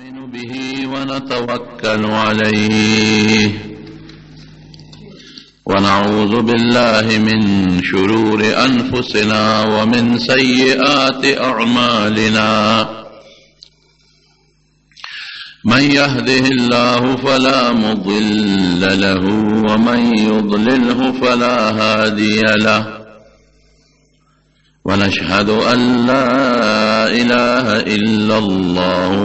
نؤمن به ونتوكل عليه ونعوذ بالله من شرور أنفسنا ومن سيئات أعمالنا من يهده الله فلا مضل له ومن يضلله فلا هادي له ونشهد أن لا إله إلا الله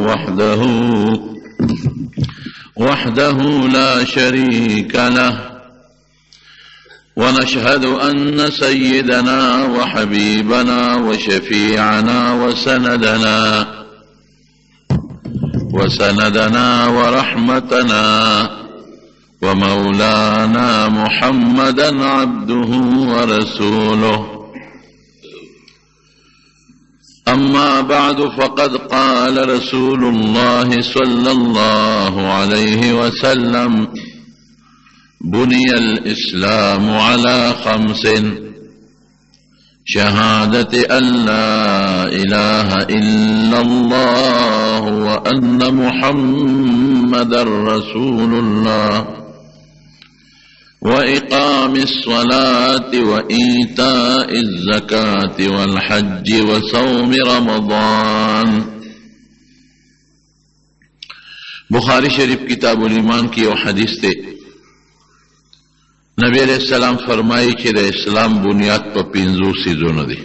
وحده لا شريك له ونشهد أن سيدنا وحبيبنا وشفيعنا وسندنا ورحمتنا ومولانا محمدا عبده ورسوله. أما بعد فقد قال رسول الله صلى الله عليه وسلم بني الإسلام على 5: شهادة أن لا إله إلا الله وأن محمدا رسول الله وإقام الصلاة وإيتاء الزكاة والحج وصوم رمضان. بخاری شریف کتاب الایمان کی اور حدیث تے نبی علیہ السلام فرمائی کہ اسلام بنیاد پر 5 سیزونو دی.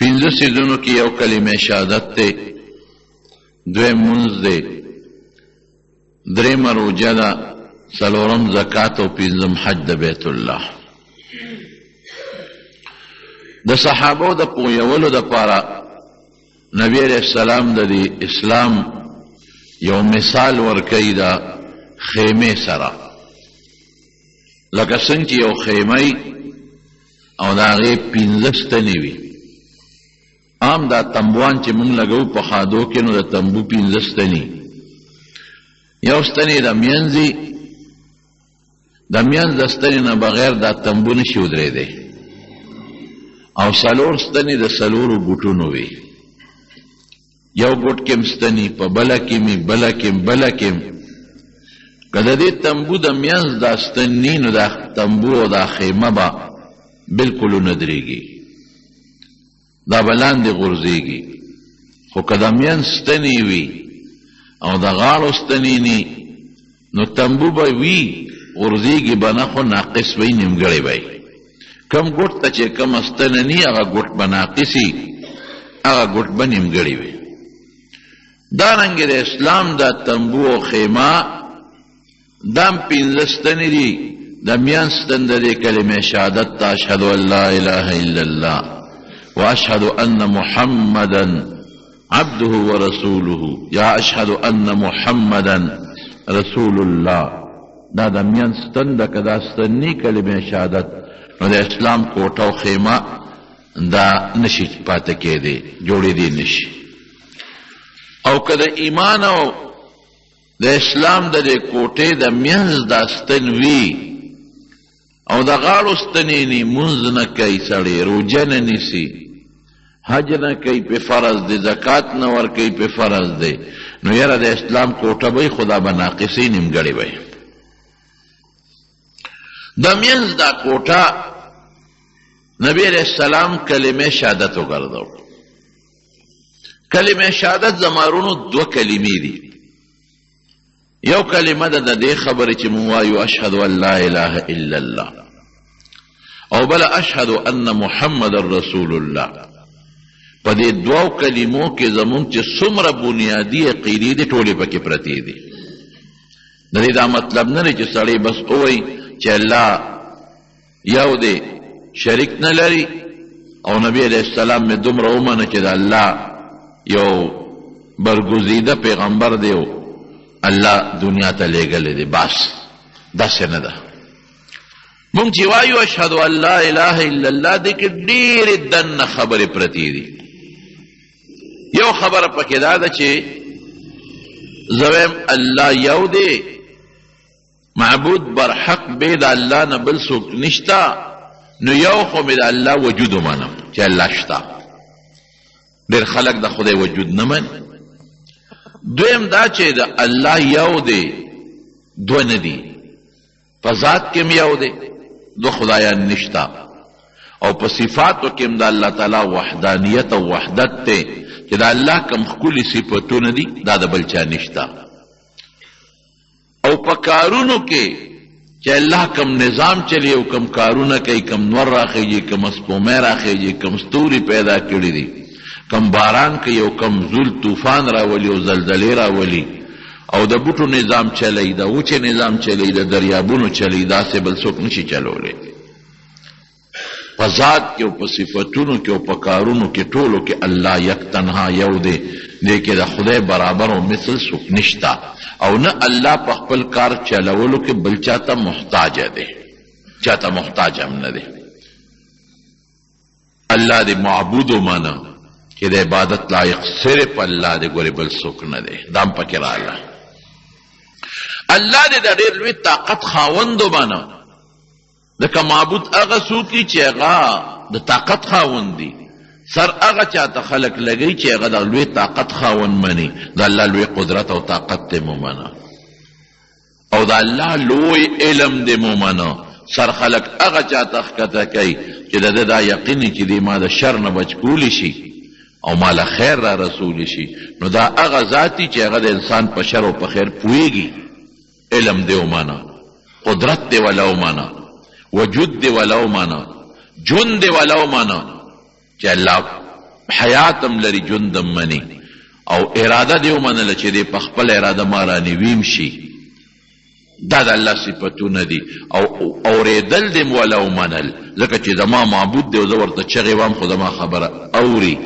5 سیزونو کی یو کلمہ شہادت تے، دویم منز دے، دریم روجہ دا، سلورم زکاة و 5م حج دا بیت اللہ. دا صحابو دا پویولو دا پارا نبی علیہ السلام دا دی اسلام یو مثال ورکی دا خیمے سرا، لکه څنګه چې یو خیمه او د هغې 15 ستنې وي. عام دا تنبوان چې موږ لګوو په خادو کې، نو د تنبو 15 ستنې، یو ستنې د منځ د ستنې نه بغیر دا تنبو نشي ودرېدی، او 4 ستنې د 4 ګوټونو وي. یو ګوټ کې ستنې په بله کې مې بله کې که د دې تنبو د منځ دا ستنې نو دا تنبو او دا خیمه به بلکل ونه درېږي، دا به لاندې غورځېږي. خو که د منځ ستنې وي او د غاړو ستنې ني، نو تنبو به وي، غورځېږي به نه، خو ناقص به وي، نیمګړی به وي. کم ګوټ ته چې کومه ستنه ني، هغه ګوټ به ناقص وي، هغه ګوټ به نیمګړی وي. دارنګې د اسلام دا تنبو او خیمه دام 15 ستنې دي. د میان ستن د دې کلمې شهادت ته اشهد ان لا اله الا الله واشهد ان محمدا عبده ورسوله، یا اشهد ان محمدا رسول الله. دا د میان ستن د کدا ستنې کلمې شهادت نو د اسلام کوټه او خیمه دا نشي پاتې کېدی، جوړېدی نشي. او که د ایمان او د اسلام د دې کوټې د منځ دا ستن وي او د غاړو ستنې ني، مونځ نه کوي سړی، روژه نه نیسي، حج نه کوي په فرض دی، زکات نه ورکوي په فرض دی، نو یاره د اسلام کوټه به خدا به ناقصي، نیمګړې به. د منځ دا کوټه نبی علیہ السلام کلمه شهادت وګرځو. کلمه شهادت زمارونو 2 کلمې دي. یو کلمه ده د دې خبرې چې مونږ وایو اشهد ان لا اله الا الله، او بل اشهد ان محمد رسول الله. په دې 2 کلمو کې زمونږ چې څومره بنیادی عقیدې دي ټولې پکې پرتې دي. د دې دا مطلب نه دی چې سړی بس ووایي چې الله یو دی، شریک نه لري، او نبی علیہ السلام مې دومره ومنه چې د الله یو برګزیده پیغمبر دی، الله دنیا ته لېږلی دی، بس داسې نه ده. مونږ چې وایو اشهد ان لا اله الا الله، دې کې ډېرې دننه خبرې پرتې دي. یو خبره پکې دا ده چې زه وایم الله یو دی، معبود برحق بید الله نه بل څوک نشته، نو یو خو مې د الله وجود ومنم چې الله شته. ډېر خلک د خدای وجود نه مني، دویم دا چې د الله یو دی دو نه دي په ذات کې یو دی دو خدایان نشتا او په صفاتو کې د الله تعالی وحدانیت او وحدت ته چې د الله کوم ښکلي صفتونه دي دا د بل چا نشتا او په کارونو کې چې الله کوم نظام چلی او کوم کارونه کوي کوم نور راخیږي کوم سپومې راخیږي کوم ستوري پیدا کړي دي کم باران کوي او کم زول طوفان راولي او زلزلې راولي او د بوټو نظام چلی د وچې نظام چلی د دریابونو چلی داسې بل څوک نشي چلولی په ذات کې او په صفتونو کې او په کارونو کې ټولو کې الله یک تنها یو دی دی کې د خدای برابر او مثل څوک نشتا او نه الله په خپل کار چلولو کې بل چاته محتاج دی چاته محتاج هم نه دی الله دی معبود ومانه چې د عبادت لایق صرف الله دی ګورې بل څوک نه دی دام پکې راغله الله دی د ډېر لوی طاقت خاوند ومانه لکه معبود هغه څوک دي چې هغه د طاقت خاوند دي سر هغه چاته خلق لګی چې هغه د لوی طاقت خاوند مني د الله لوی قدرت او طاقت ته مومنه او د الله لوی علم دې مومنه سر خلق هغه چاته ښکته کوي چې د دا یقیني چې دې ما د شر نه بچ کولی شي او مال خیر را رسول شي نو دا هغه ذاتی چې هغه د انسان په شر او په خیر پوهیږي علم دې ومنه قدرت دې ولا ومنه وجود دې ولا ومنه جون دې ولا ومنه چې الله حیاتم لري جندم منی او اراده دې ومنله چې دې په خپل اراده ما رانیویم شي دا د الله صفتونه دي او اورېدل دې ولا ومنل ځکه چې زما معبود دی او زه ورته چغې وام خو زما خبره اوري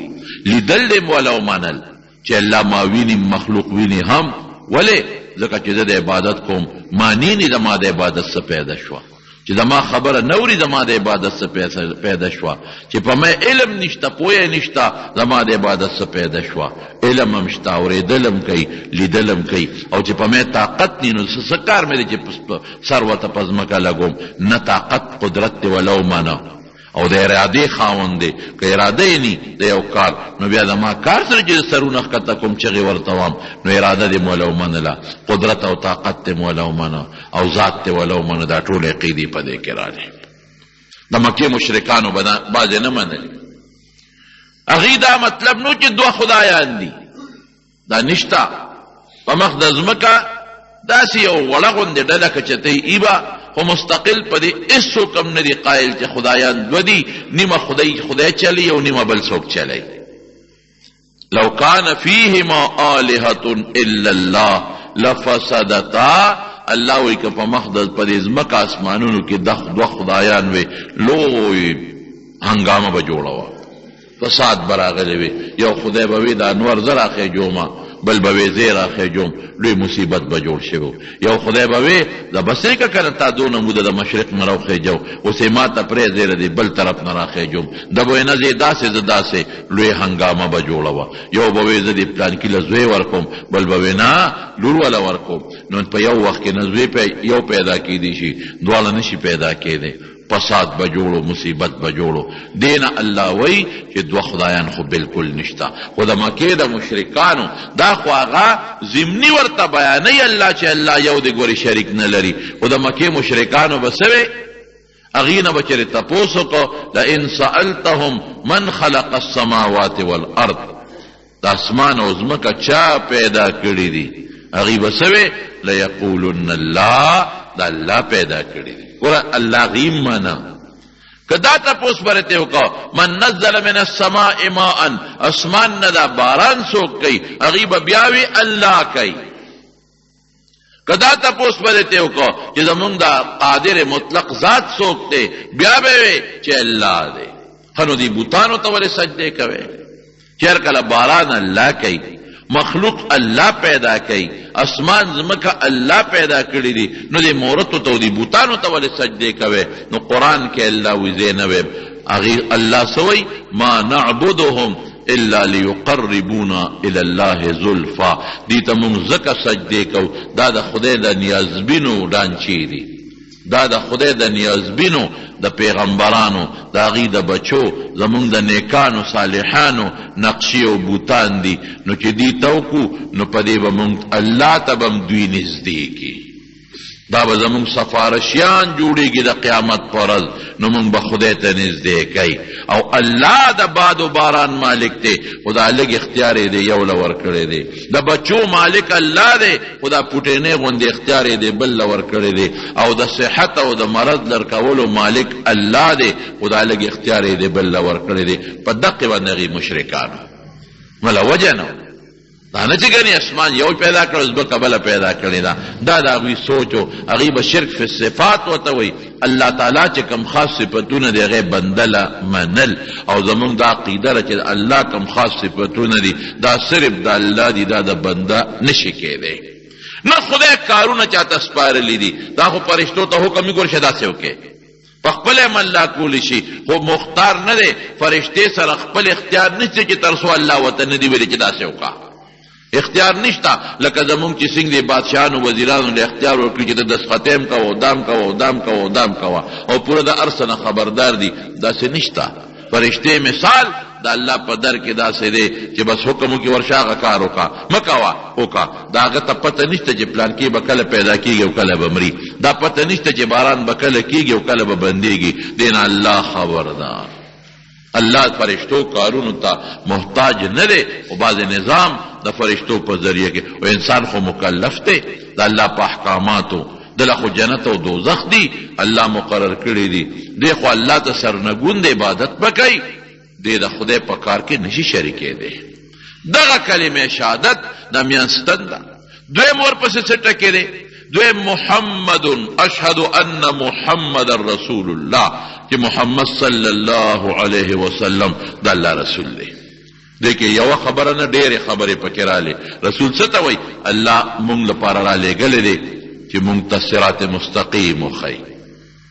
لیدل دې ولا ومنل چې الله ما ویني مخلوق ویني هم ولې ځکه چې زه د عبادت کوم معنی نه زما د عبادت څه پیدا شوه چې زما خبره نوري زما د عبادت څه پیدا شوه چې په ما علم نشته پوهه نشته زما د عبادت څه پیدا شوه علم هم شته اورېدلم کوي لیدلم کوي او چې په ما طاقت نی نو څه کار مې دی چې سر ورته په ځمکه لګوم نه طاقت قدرت دی ولا ومنه او د ارادې خاوند دی که اراده یې نی د یو کار نو بیا زما کار سره چې سرونه ښکته کوم چغې ورته وام نو اراده دې مولا ومنله قدرت او طاقت دې مولا ومنه او ذات دې ولا ومنه دا ټول عقیدې په دې کې راغلې د مکې مشرکانو بعضې نه منلې هغوی دا مطلب نو چې دوه خدایان دي دا نشته په مخ د ځمکه داسې یو وړه غوندې ډله که چته ایبه خو مستقل په دې هېڅوک هم نه دي قایل چې خدایان دوه دي نیمه خدای چلی او نیمه بل څوک چلی لو کان فیهما آلهة الا الله لفسدتا الله وایي که په مخ په دې ځمکه اسمانونو کې دوه خدایان وي لوی هنګامه به جوړه وه فساد به راغلی وي یو خدای به وي د انور زه راخېجومه بل به وی زه راخېجوم لوی مصیبت به جوړ شوی یو خدای به وی د بصرې که کنه تا دونه موده د مشرق نه راوخېجو اوس یې ما ته پرې زیره دی بل طرف نه راخېجوم ده به وی نه زه داسې زه داسې لوی هنګامه به جوړه وه یو به وی زه دې پلانکي له زوی ورکوم بل به وی نه لور والا ورکوم نو په یو وخت کې نه زوی یو پیدا کېدی شي دواړه نشي پیدا کېدی فساد به جوړو مصیبت به جوړو دین الله وی چې دوه خدایان خو بالکل نشته خو د مکې د مشرکانو دا خو هغه ضمني ورته بیانوي الله چې الله یو دی ګورې شریک نه لري خو د مکې مشرکانو به څه وی هغوی نه به چېرې تپوس وکړو لئن سألتهم من خلق السماوات والارض د اسمان او ځمکه چا پیدا کړي دي هغوی به څه وی لیقولن الله د الله پیدا کړي دي ګوره الله غیم مانا که دا تپوس برته وکړو من نزل من السماء ماء اسمان نه دا باران څوک کوي هغوی به بیا وي الله کوي که دا تپوس برته وکړو چې زمونږ دا قادر مطلق ذات څوک دی بیا به وي چې الله دی ښه نو دې بوتانو ته ولې سجدې کوئ چې هر کله باران الله کوي مخلوق الله پیدا کوي اسمان ځمکه الله پیدا کړي دي نو دې مورتو ته دې بوتانو ته ولې سجدې کوي نو قرآن کې الله وی زه نه ویم الله سوی ما نعبدهم الا ليقربونا الى الله زلفا دې ته موږ ځکه سجدې کوو دا د خدای د نیازبینو ډانچې دي دا د خدای د نیازبینو د پیغمبرانو د هغوی د بچو زمونږ د نیکانو صالحانو نقشې او بوتان دي نو چې دي ته وکړو نو په دې به مونږ الله ته به هم دوی نږدې کړي دا به زمونږ سفارشیان جوړېږي د قیامت په ورځ نو مونږ به خدای ته نږدې کوي او الله د باد و باران مالک دی خو دا لږ اختیار یې دی یو له ورکړی دی د بچو مالک الله دی خو دا پوټینۍ غوندې اختیار یې دی بل له ورکړی دی او د صحت او د مرض لرکولو مالک الله دی خو دا لږ اختیار یې دی بل له ورکړی دی په دقې باندې هغې مشرکانو مله وجه نه دا نه چې ګنې اسمان یو پیدا کړ ځمکه بله پیدا کړې ده دا د هغوی سوچ و هغوی به شرک فی صفات ورته وایي الله تعالی چې کوم خاص صفتونه دی هغې بندله منل او زمونږ دا عقیده ده چې الله کوم خاص صفتونه دي دا صرف د الله دي دا د بنده نشي کېدی نه خدای کارونه چاته سپارلی دي دا خو فرشتو ته حکم یې ګور شه داسې وکړې په خپل عمل لا کولی شي خو مختار نه دی فرشتې سره خپل اختیار نشته چې تر څو الله ورته نه دي ویلي چې داسې وکړه اختیار نشتا لکه زمونږ چې څنګه دی بادشاهانو وزیرانو له اختیار ورکړي چې د دسخطۍ هم کوه دام کوه دام کوه دام کوه او پوره د هر څه نه خبردار دي داسې نشته فرشتې مثال د الله په در کې داسې دی چې بس حکم وکړي ورشه هغه کار وکړه مه کوه وکړه د هغه ته پته نشته چې پلانکې به کله پیدا کېږي او کله به مري دا پته نشته چې باران به کله کېږي او کله به بندېږي دې نه الله خبردار الله فرشتو کارونو ته محتاج نه دی او بعض نظام د فرشتو په ذریعه کې او انسان خو مکلف دی د الله په احکاماتو دله خو جنت او دوزخ دی الله مقرر کړي دي دی خو الله ته سرنګون د عبادت به کوي دی د خدای په کار کې نشي شریکېدی دغه کلمه شهادت د میانستن ده دویم ورپسې څه ټکې دی دویم محمد اشهد ان محمد رسول الله چې محمد صلی الله علیه وسلم د الله رسول دی دیکھیں یو خبره نه ډېرې خبرې پکې رالی رسول څه ته وایي الله مونږ لپاره رالیږلی دی چې مونږ ته صراط مستقیم وښیي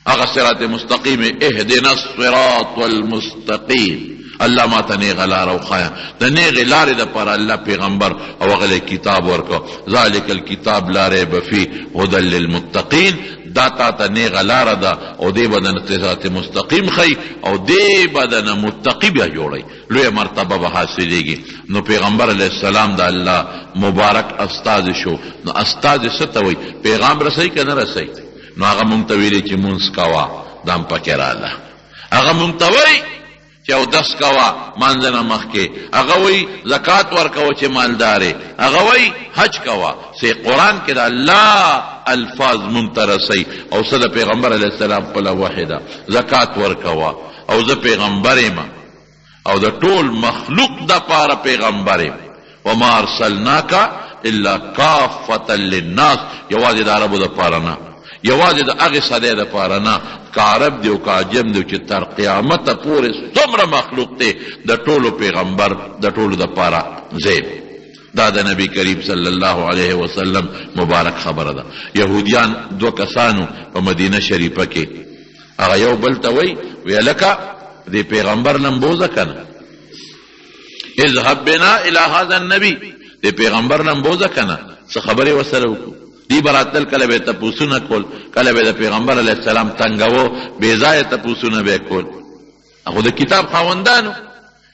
هغه صراط مستقیم اهدنا الصراط المستقیم الله ما ته نیغه لاره وښایه د نیغې لارې دپاره الله پیغمبر او هغه له کتاب ورکړه ذلک الکتاب لا ریب فیه هدی للمتقین دا تا ته نیغه لاره ده او دې به د صراط مستقیم ښیي او دې به د متقي بیا جوړوي لویه مرتبه به حاصلېږي نو پیغمبر علیه السلام د الله مبارک استازی شو نو استازی څه ته وایي پیغام رسوي که نه رسوي نو هغه مونږ ته ویلي چې مونځ کوه دا هم پکې راله هغه مونږ ته وایي چې اودس کوه مانځه نه مخکې هغه وایي زکات ورکوه چې مالدارې هغه وایي حج کوه سې قرآن کې د الله الفاظ مونږ ته رسوي او څه د پیغمبر علیه السلام خپله وحی ده زکات ورکوه او زه پیغمبر یم او د ټول مخلوق دپاره پیغمبر یم وما ارسلناک الا کافة للناس یوازې د عربو دپاره نه یوازې د هغې سړی دپاره نه که عرب دی او که عجم دی چې تر قیامته پورې څومره مخلوق دی د ټولو پیغمبر د ټولو دپاره زیب دا د نبی کریم صلی الله علیه وسلم مبارک خبره ده یهودیان دو کسانو په مدینه شریفه کې هغه یو بل ته وایي ویه لکه دې پیغمبر لمبوزه که نه اذهب بنا الی هذا النبی دې پیغمبر لمبوزه که نه څه خبرې ورسره وکړو دی براتل کله به تپوسونه کول کله به د پیغمبر علیه السلام تنګوو بې ځایه تپوسونه به کول خو د کتاب خاوندانو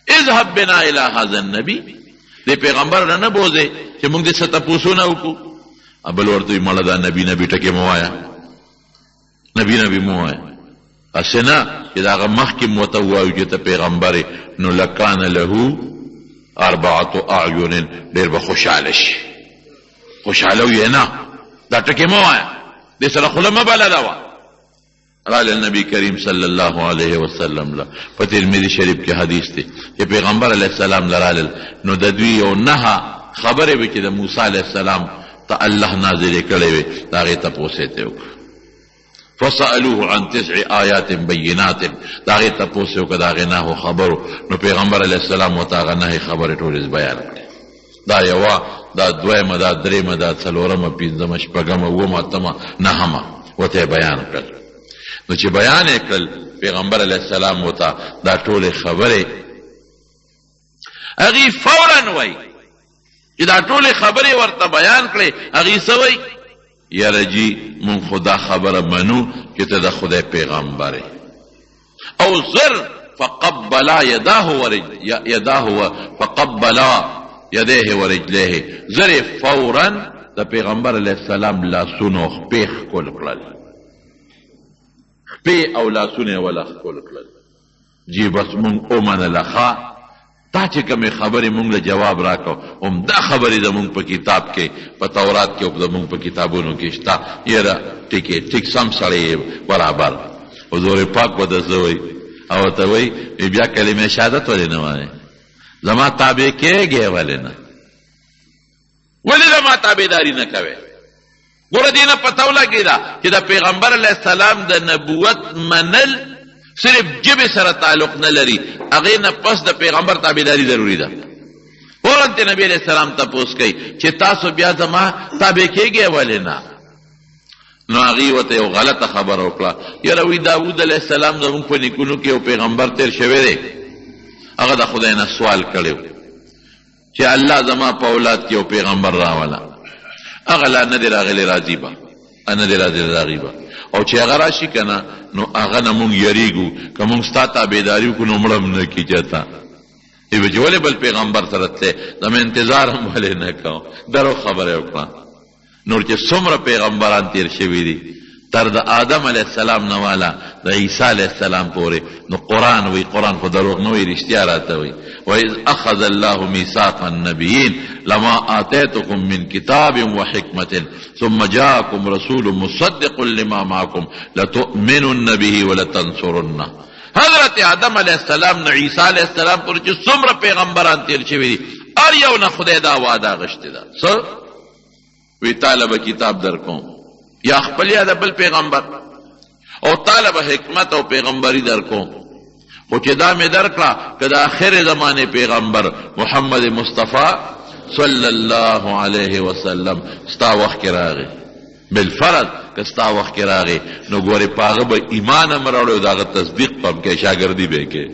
اذهب بنا الی هذا النبی د پیغمبر نه بوزي چې موږ دې څه تپوسونه وکړو بل ورته وایي مړه دا نبي ټکې مه وایه نبي مه وایه هسې نه چې د هغه مخکې م ورته ووایو چې ته پیغمبر یې نو لکان له اربعة اعین ډېر به خوشحاله شي خوشحاله وي نه دا ټکې مه وایه دې سره خوله مه بلده وه راله نبی کریم صلی الله علیه وسلم له په ترمذي شریف کې حدیث دی چې پیغمبر علیه السلام لرالل نو د دوی یو نهه خبرې وې چې د موسی علیه السلام ته الله نازلې کړې وې د هغې تپوس یې ته وکړه فسألوه عن 9 آیات بینات د هغې تپوس یې وکړه د هغې نهو خبرو نو پیغمبر علیه السلام ورته هغه نهې خبرې ټولې بیان کړې دا یوه دا دویمه دا درېیمه دا څلورمه پنځمه شپږمه اوومه اتمه نهمه ورته یې بیان کړل نو چې بیان یې کړل پیغمبر علیه السلام ورته دا ټولې خبرې هغې فورا وایي چې دا ټولې خبرې ورته بیان کړې هغې څه وایي یاره جي مونږ خو دا خبره منو چې ته د خدای پیغمبر یې او زر فقبلا يداه فقبلا يديه ورجليه، زر فورا د پیغمبر علیہ السلام لاسونو خپې ښکل کړل، خپې او لاسونه ولا ښکل کړل. جی بس مونږ ومنله ښه، تا چې کومې خبرې مونږ له جواب راکړو همدا خبرې زمونږ په کتاب کې په تورات کې او زمونږ په کتابونو کې شته. یاره ټیک سم سړی برابر. حضور پاک به ده وی او ته وی بیا کلمې شهادت ولې نه وایې؟ زما تابع کېږې ولې نه؟ ولې زما تابعداري نه کوې؟ ګوره دې نه پته ولګېده چې د پیغمبر علیه السلام د نبوت منل صرف جبې سره تعلق نه لري، هغې نه پس د پیغمبر تابعداري ضروري ده. فوراً ته نبي علیه السلام تپوس کوي چې تاسو بیا زما تابع کېږئ ولې نه؟ نو هغې ورته یو غلطه خبره وکړه. یاره وی داود علیه السلام زموږ په نیکونو کې یو پیغمبر تیر شوی دی، هغه د خدای نه سوال کړی چې الله زما په اولاد کې یو پیغمبر راوله، هغه لا نه دی راغلی راځي به نه دی راغلی به، او چې هغه راشي که نه نو هغه نه مونږ یریږو که مونږ ستا تابعداري وکړو نو مړه هم نه کي چاته. وی چې ولې بل پیغمبر سره تللی، زما انتظار هم ولې نه کوم. درو خبره وکړه. نور چې څومره پیغمبران تیر شوي دي تر د آدم علیه السلام نه والا د عیسی علیه السلام پورې، نو قرآن وی قرآن خو دروغ نه وی رښتیا راته وی. وإذ أخذ الله ميثاق النبيين لما آتيتكم من كتاب وحكمة ثم جاءكم رسول مصدق لما معكم لتؤمنن به ولتنصرنه. حضرت آدم علیه السلام نه عیسی علیه السلام پورې چې څومره پیغمبران تیر شوي دي هر یو نه خدای دا وعده غشتې ده. څه وی تعالی به کتاب در کوم یا خپل یا د بل پیغمبر، او تعالی به حکمت او پیغمبري در کوم. خو چې دا مې در کړه که د آخر زمانې پیغمبر محمد مصطفی صلی الله علیه وسلم ستا وخت کې راغی، بالفرض که ستا وخت کې راغی نو ګورې په هغه به ایمان هم راوړی او د هغه تصدیق به هم کوې، شاګردي به یې کوې،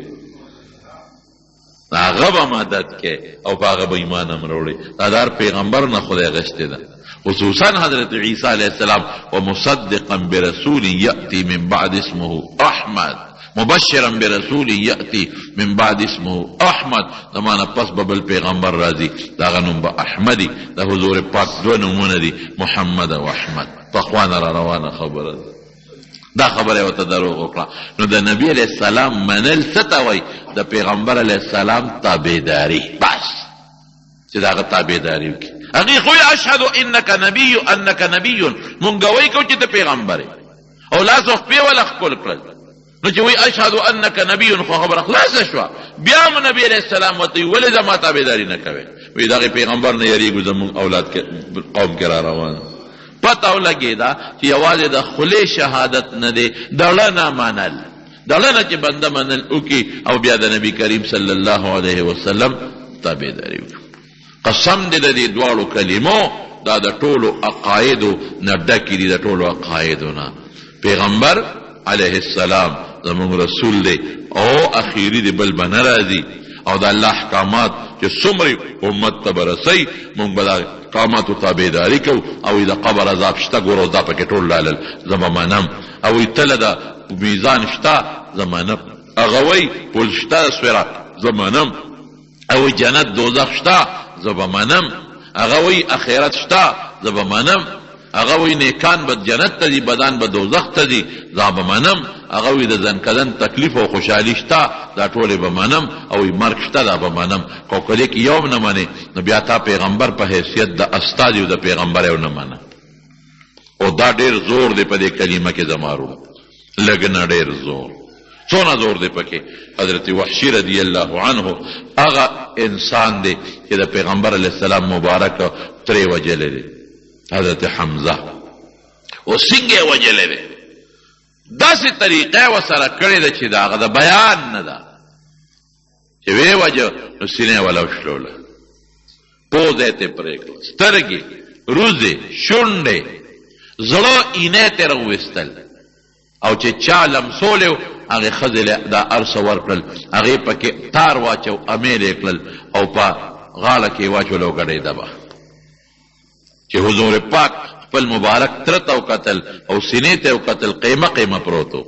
د هغه به مدد کوې او په هغه به ایمان هم راوړی. دا د هر پیغمبر نه خدای غشتې ده، خصوصا حضرت عیسی علیہ السلام. ومصدقا برسول یأتی من بعد اسمه احمد، مبشرا برسول یأتی من بعد اسمه احمد، زمانه پس به بل پیغمبر راځي د هغه نوم به احمدي. د حضور پاک دوه نومونه دي، محمد او احمد. پخوانه را روانه خبره ده، دا خبره ورته دروغ وکړه. نو د نبی علیه السلام منل څه ته وایي؟ د پیغمبر علیه السلام تابعداري، بس چې د هغه تابعداري وکړي. هغې خو اشهد انک نبی مونږ ګوی کوو چې ته پیغمبر یې، او لاس خپې وله ښکل کړل. نو چې وی اشهد انک نبی خو خبره خلاصه شوه. بیا مو نبی علیه السلام ورته وی ولې زما تابعداري نه کوې؟ وی دغې پیغمبر نه یریږو زموږ اولاد قوم کې را روان. پته ولګېده چې یوازې د خولې شهادت نه دی، دړه نه منل، دړه نه چې بنده منل وکړي او بیا د نبي کریم صلی الله علیه وسلم تابعداري وکړي. قسم دې د دې دواړو کلمو دا د ټولو عقایدو نه ډکې دي، د ټولو عقایدو نه. پیغمبر علیه السلام زموږ رسول دی او اخیری دی، بل به نه راځي. او د الله احکامات چې څومره امت ته به رسئ مونږ به د احکاماتو تابعداري کوو. او د قبر عذاب شته، ګوره دا پکې ټول لالل زه به منم. او تله د میزان شته زه منم. هغه وایي پل شته د صراط زه منم. او جنت دوزخ شته زه به منم. هغه وایي اخرت شته زه به منم. هغه وایي نیکان به جنت ته ځي، بدان به دوزخ ته ځي، دا به منم. هغه وایي د ځنکدن تکلیف او خوشحالي شته، دا ټولې به منم. او وایي مرګ شته، دا به منم. خو که دې کې یو نه منې نو بیا تا پیغمبر په حیثیت د استازي د پیغمبر یو نه منه. او دا ډېر زور دی په دې کلمه کې زما ورور، لږ نه ډېر زور. څونه زور دی پکې؟ حضرت وحشي رضی الله عنه هغه انسان دی چې د پیغمبر علیه السلام مبارک ترې وجلی دی، حضرت حمزه. او څنګه یې وجلی دی؟ داسې طریقه ورسره کړې ده چې د هغه د بیان نه ده. چې ویې وجه نو سینه یې وله وشلوله، پوزه یې ترې پرې کړه، سترګې، روزې، شونډې، زړه اینې ترې راوویستل. او چې چا لمسولی هغې ښځې دا هر څه ورکړل، هغې پکې تار واچو، امیل یې کړل او په غاړه کې یې واچول او ګډېده به. چې حضور پاک خپل مبارک تره ته وکتل او سینې ته وکتل، قیمه قیمه پروت و.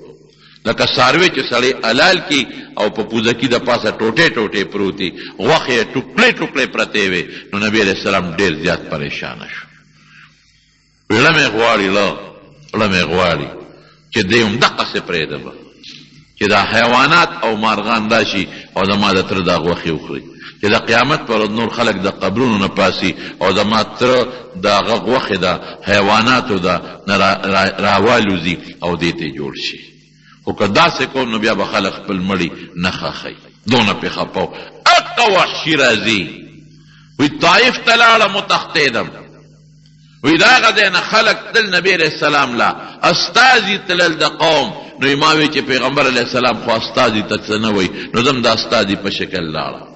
لکه څاروی چې سړی حلال کی او په پوزه کې د پاسه ټوټې ټوټې پروتي غوښې ټوکړې ټوکړې پرتې وې نو نبی علیه السلام ډېر زیات پریشانه شو. زړه مې غواړي چې دی هم دقسې پرېږدم چې دا حیوانات او مارغان راشي او زما د تره دا غوښې وخوري، چې د قیامت پر ورځ نور خلک د قبرونو نه پاسي او زما تره د هغه غوښې د حیواناتو نه راوالوځي او دې ته جوړ شي. خو که داسې کوم نو بیا به خلک خپل مړي نه ښخوي. دونه پې خپه و. اقه وحشي راځي وی طایف ته لاړم وتښتېدم، وی د هغه ځای نه خلک تل نبي علیه السلام لا استازي تلل د قوم، نو ما وی چې پیغمبر علیه السلام خو استازي ته څه نه وی، نو زم د استازي په شکل لاړم.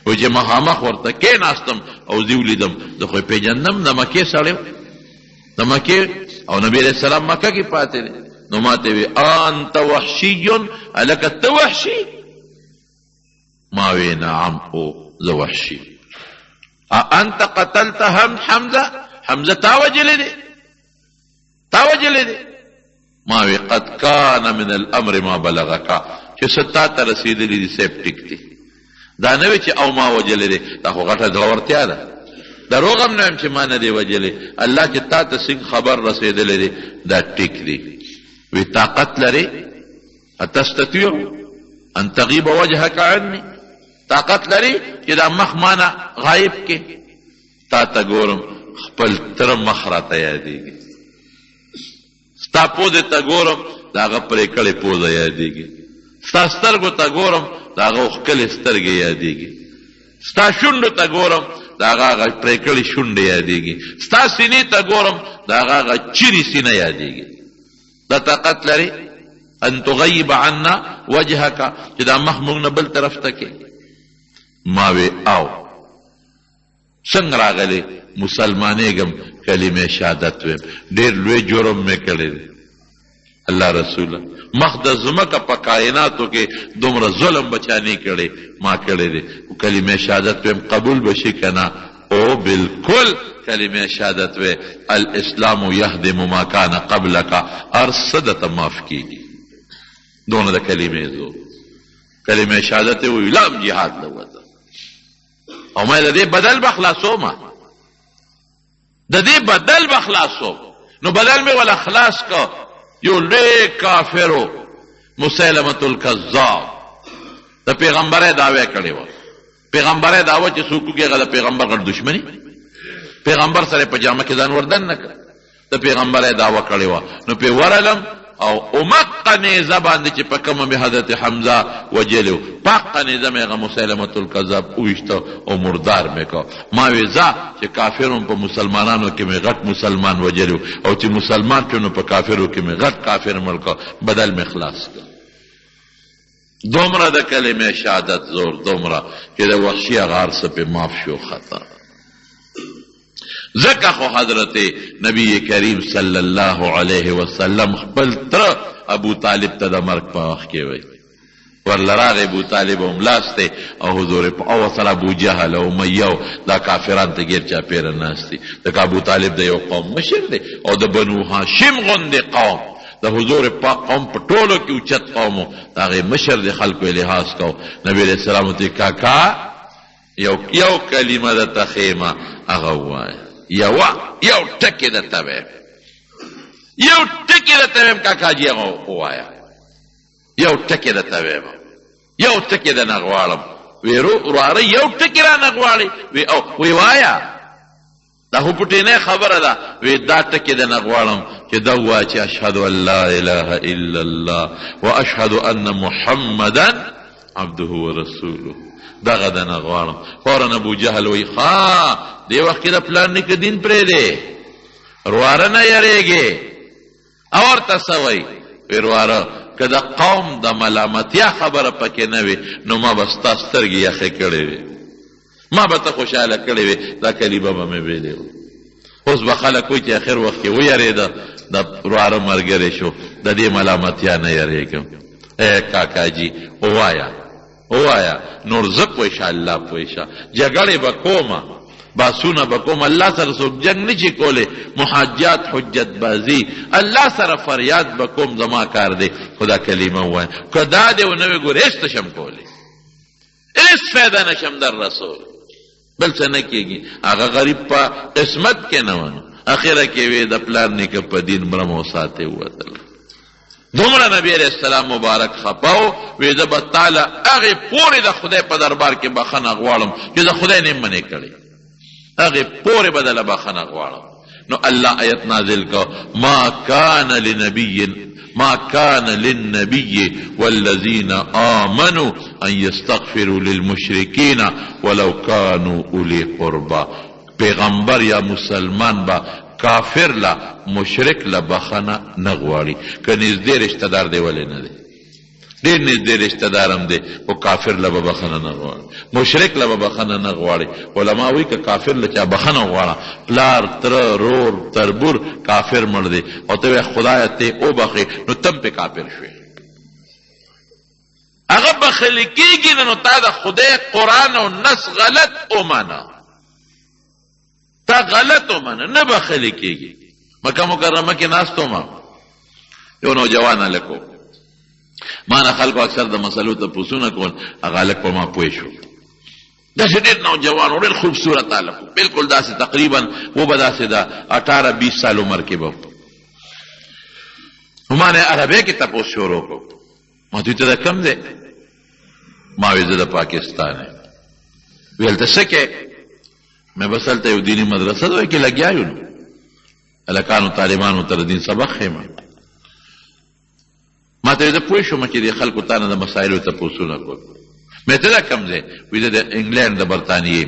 وی چې مخامخ ورته کېناستم او زه ولیدم زه خو یې پېژندم د مکې سړی د مکې او نبي علیه السلام مکه کې پاتې دی. نو ما ته وی انت وحشي الکه ته وحشي؟ ما وی نعم او زه وحشي. انت قتلت حمزه تا وجلی دی؟ ما وی قد کان من الامر ما بلغکا چې ستا ته رسیدلی دی سیب ټیک دی. دا نه وی چې او ما وجلی دی، دا خو غټه زړورتیا ده. دروغ هم نه یم چې ما نه دی وجلی، الله چې تا ته څنګه خبر رسیدلی دی دا ټیک دی. وی طاقت لري اتستطيع ان تغيب وجهك عني، طاقت لري چې دا مخ مانا غایب کې تا ته ګورم خپل تر مخ راته یادېږي، ستا پوزې ته ګورم د هغه پرې کړې پوزه یادېږي، ستا سترګو ته ګورم د هغه ښکلې سترګې یادېږي، ستا شونډو ته ګورم د هغه پرې کړې شونډې یادېږي، ستا سینې ته ګورم د هغه چیرې سینه یادېږي. دا طاقت لري ان تغیب عنا وجهک چې دا مخ موږ نه بل طرف ته کې. ما وی او څنګه راغلی مسلمانېږم کلمې شهادت ویم، ډېر لوی جرم مې کړی دی. الله رسوله مخ د ځمکه په کائناتو کې دومره ظلم بچانی کړی ما کړی دی، کلمې شهادت ویم قبول بشي که نه؟ او بالکل کلمه شهادت وی الاسلام یهدم ما کان قبلک، ارصدت معاف کیږي. دونه د کلمې زور کلمه شهادت وی لام جهاد لوته او ما د دې بدل بخلاصوم، د دې بدل بخلاصوم. نو بدل می ولا خلاص کو یو لوی کافرو مسیلمة الکذاب د پیغمبره دعوی کړی و. پیغمبره دعوه چې څوک کوي هغه د پیغمبر غړ دشمنی، پیغمبر سره په جامه کې ځان وردن نه کړ، د پیغمبره دعوه کړی و. نو په ورلم او امقه نیزه باندې چې په کومه به حضرت حمزه وجلو پاقه نیزه مې هغه مسیلمة الکذاب وویشته او مردار مې کو. ما وی ځه چې کافرون په مسلمانانو کې مې غټ مسلمان وجلو او چې مسلمان شو نو په کافرو کې مې غټ کافر مړ کو، بدل مې خلاص کړ. دومره د کلمه شهادت زور، دومره چې د وحشي غار څه په معاف شو خطا. ځکه خو حضرت نبی کریم صلی الله علیه وسلم خپل تر ابو طالب ته د مرګ په وخت کې وی ورله راغی ابو طالب هم لاستی او حضور او سره ابو جهل او امیه دا کافران ته ګیر چاپېره ناست دي. ځکه ابو طالب د یو قوم مشر دی او د بنو هاشم غوندې قوم د حضور پاک قوم په ټولو کې اوچت قوم و، د هغې مشر د خلکو یې لحاظ کو. نبي علیه السلام ته کاکا یو کلمه درته ښیمه هغه ووایه، یو ټکې درته ویم، یو ټکې درته ویم کاکا جي هغه ووایه، یو ټکې درته ویم، یو ټکې درنه غواړم. وی وراره یو ټکې رانه غواړې؟ وی وایه دا خو پټینه خبره ده. وی دا ټکې درنه غواړم چې دا ووایه چې اشهد ان لا اله الا الله واشهد ان محمدا عبده ورسوله، دغه دنه غواړم. فورا ابو جهل وی ښه دې وخت کې د پلان نیکه دین پرېږدې، ورواره نه یریږې. او ورته څه وی؟ وی ورواره که د قوم د ملامتیا خبره پکې نه وي نو ما به ستا سترګې یخې کړې وي، ما به ته خوشحاله کړې وي، دا کلیمه به مې ویلې وه. اوس به خلک وایي چې اخر وخت کې ویرېده د ورواره ملګری شو، د دې ملامتیا نه یریږم. کاکا جي ووایه نور زه پوه شه الله پوه شه، جګړې به کومه باسونه بکوم الله سره څوک جنگ نشي کولی محاجات حجت بازی الله سره فریاد بکوم زما کار دی خدا کلمه ووایم که دا دی ونه وی ګور هېڅ نشم کولی هېڅ فایده نشم در رسول بل څه نه کېږي هغه غریب په قسمت کې نه ونه اخره کې وی د پلار نیکه په دین مرم او ساتې ووتل دومره نبی علیہ السلام مبارک خپاو وی زه به تعالی هغې پورې د خدای په دربار کې بخښنه غواړم چې د خدای نه منې کړې هغې پورې به دله بخښنه غواړم نو الله آیت نازل کو ما كان للنبي والذين آمنوا أن يستغفروا للمشركين ولو كانوا أولي قربى پیغمبر یا مسلمان با کافر لا مشرک لا بخنه نغواړي که نږدې رشتہ دار دی ولې نه دی ډېر نږدې رشتہ دار هم دی خو کافر لا به بخنه نه غواړي مشرک لا به بخنه نه غواړي علما وایي که کافر له چا بخنه غواړه پلار تره رور تربور کافر مړ دی او ته وایې خدایه ته وبخې نو تم پې کافر شوې هغه بخلي کېږي نو تا د خدای قرآن او نص غلط ومنه تا غلط ومنه نه بخلي کېږي مکه مکرمه کې ناستو ما یو نوجوان هلک ما نه خلکو اکثر د مسلو تپوسونه کول هغه هلک په ما پوه شو داسې ډېر نوجوان و ډېر خوبصورت هلک بلکل داسې تقریبا و به داسې د 18-20 سال عمر کې به نو ما نه عربۍ کې تپوس شروع کړو ما دوی ته د کم دی ما وی زه د پاکستان یم ویل ته څه کې مې بس هلته یو دیني مدرسه ده کې لګیا یو نو هلکانو طالبانو ته د دین سبق ښیم ما ته زه پوه شوم چې دې خلکو تا نه د مسایلو تپوسونه کول مې ته دا کم دی وی زه د انګلینډ د برطانیې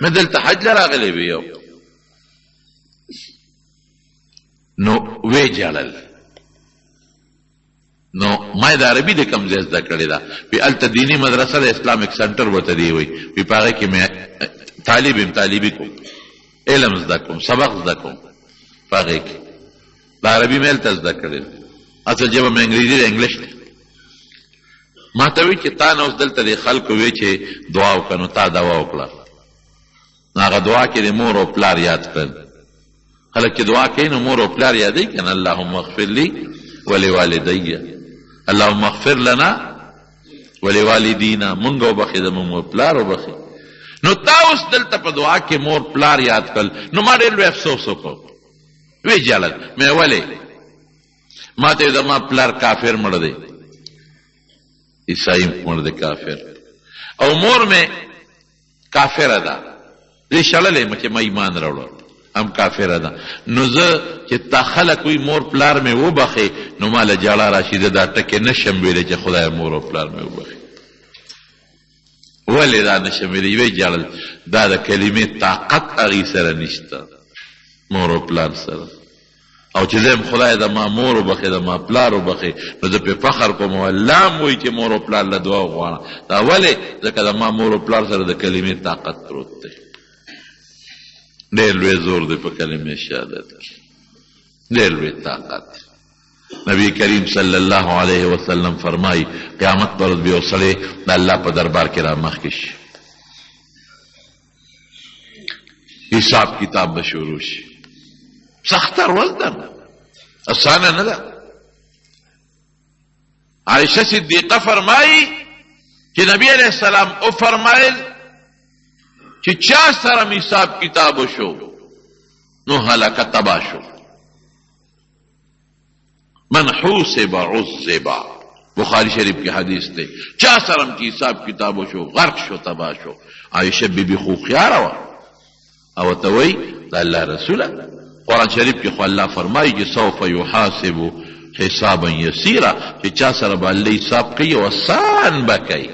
مې دلته حج له راغلی وی یو نو وی جړل نو ما د عربي د کم ځای زده کړې ده وی هلته دیني مدرسه د اسلامک سنټر ورته دی وی په هغې کې مې طالبي کوم علم زده کوم سبق زده کوم په هغې کې د عربي مې هلته زده کړې ده اصل ژبه مې انګریزي ده انګلیش ده ما ته وی چې تا نه اوس دلته د خلکو وی چې دعا وکړه نو تا دعا وکړه نو هغه دعا کې د مور او پلار یاد کړل خلک چې دعا کوي نو مور او پلار یادوي که نه اللهم اغفر لي ولوالدي اللهم اغفر لنا ولوالدينا مونږ وبخې زموږ مور پلار وبخې نو تا اوس دلته په دعا کې مور پلار یاد کړل نو ما ډېر لوی افسوس وکړ وی جړل مې ولې ما ته زما پلار کافر مړ دی عیسائی مړ دی کافر او مور مې کافره ده زه شړلی م چې ما ایمان راوړه هم کافره ده نو زه چې تا خلک وي مور پلار مې وبخې نو ما له جاړه راشي زه دا ټکې نشم ویلی چې خدای مور او پلار مې وبخې ولې دا نشم ویلی وی جړل دا د کلمې طاقت هغې سره نشته مور او پلار سره او چې زه خدای د ما مور وبخې د ما پلار وبخې نو زه پې فخر کوم او الله هم وایي چې مور او پلار له دعا وغواړه دا ولې ځکه د ما مور او پلار سره د کلمې طاقت پروت دی ډېر لوی زور دی په کلمې شهادت کې ډېر لوی طاقت نبی کریم صلی الله علیه وسلم فرمایي قیامت پر ورځ به یو سړی د الله په دربار کې را مخکې شي حساب کتاب به شروع شي سخته ورځ ده اسانه نه ده عایشه صدیقه فرمایي چې نبی علیه السلام او فرمایل چې چا سره حساب کتاب شو نو هلاکه تبا شو من حوسب عذب بخاری شریف کی حدیث دی چا سره چې حساب کتاب شو غرق شو تبا شو عایشه بیبي خو خيار او ته وی د الله رسوله قرآن شریف کې خو الله فرمایي چې سوف یحاسب حسابا یسیرا چې چا سره به الله حساب کوي او آسان به کوي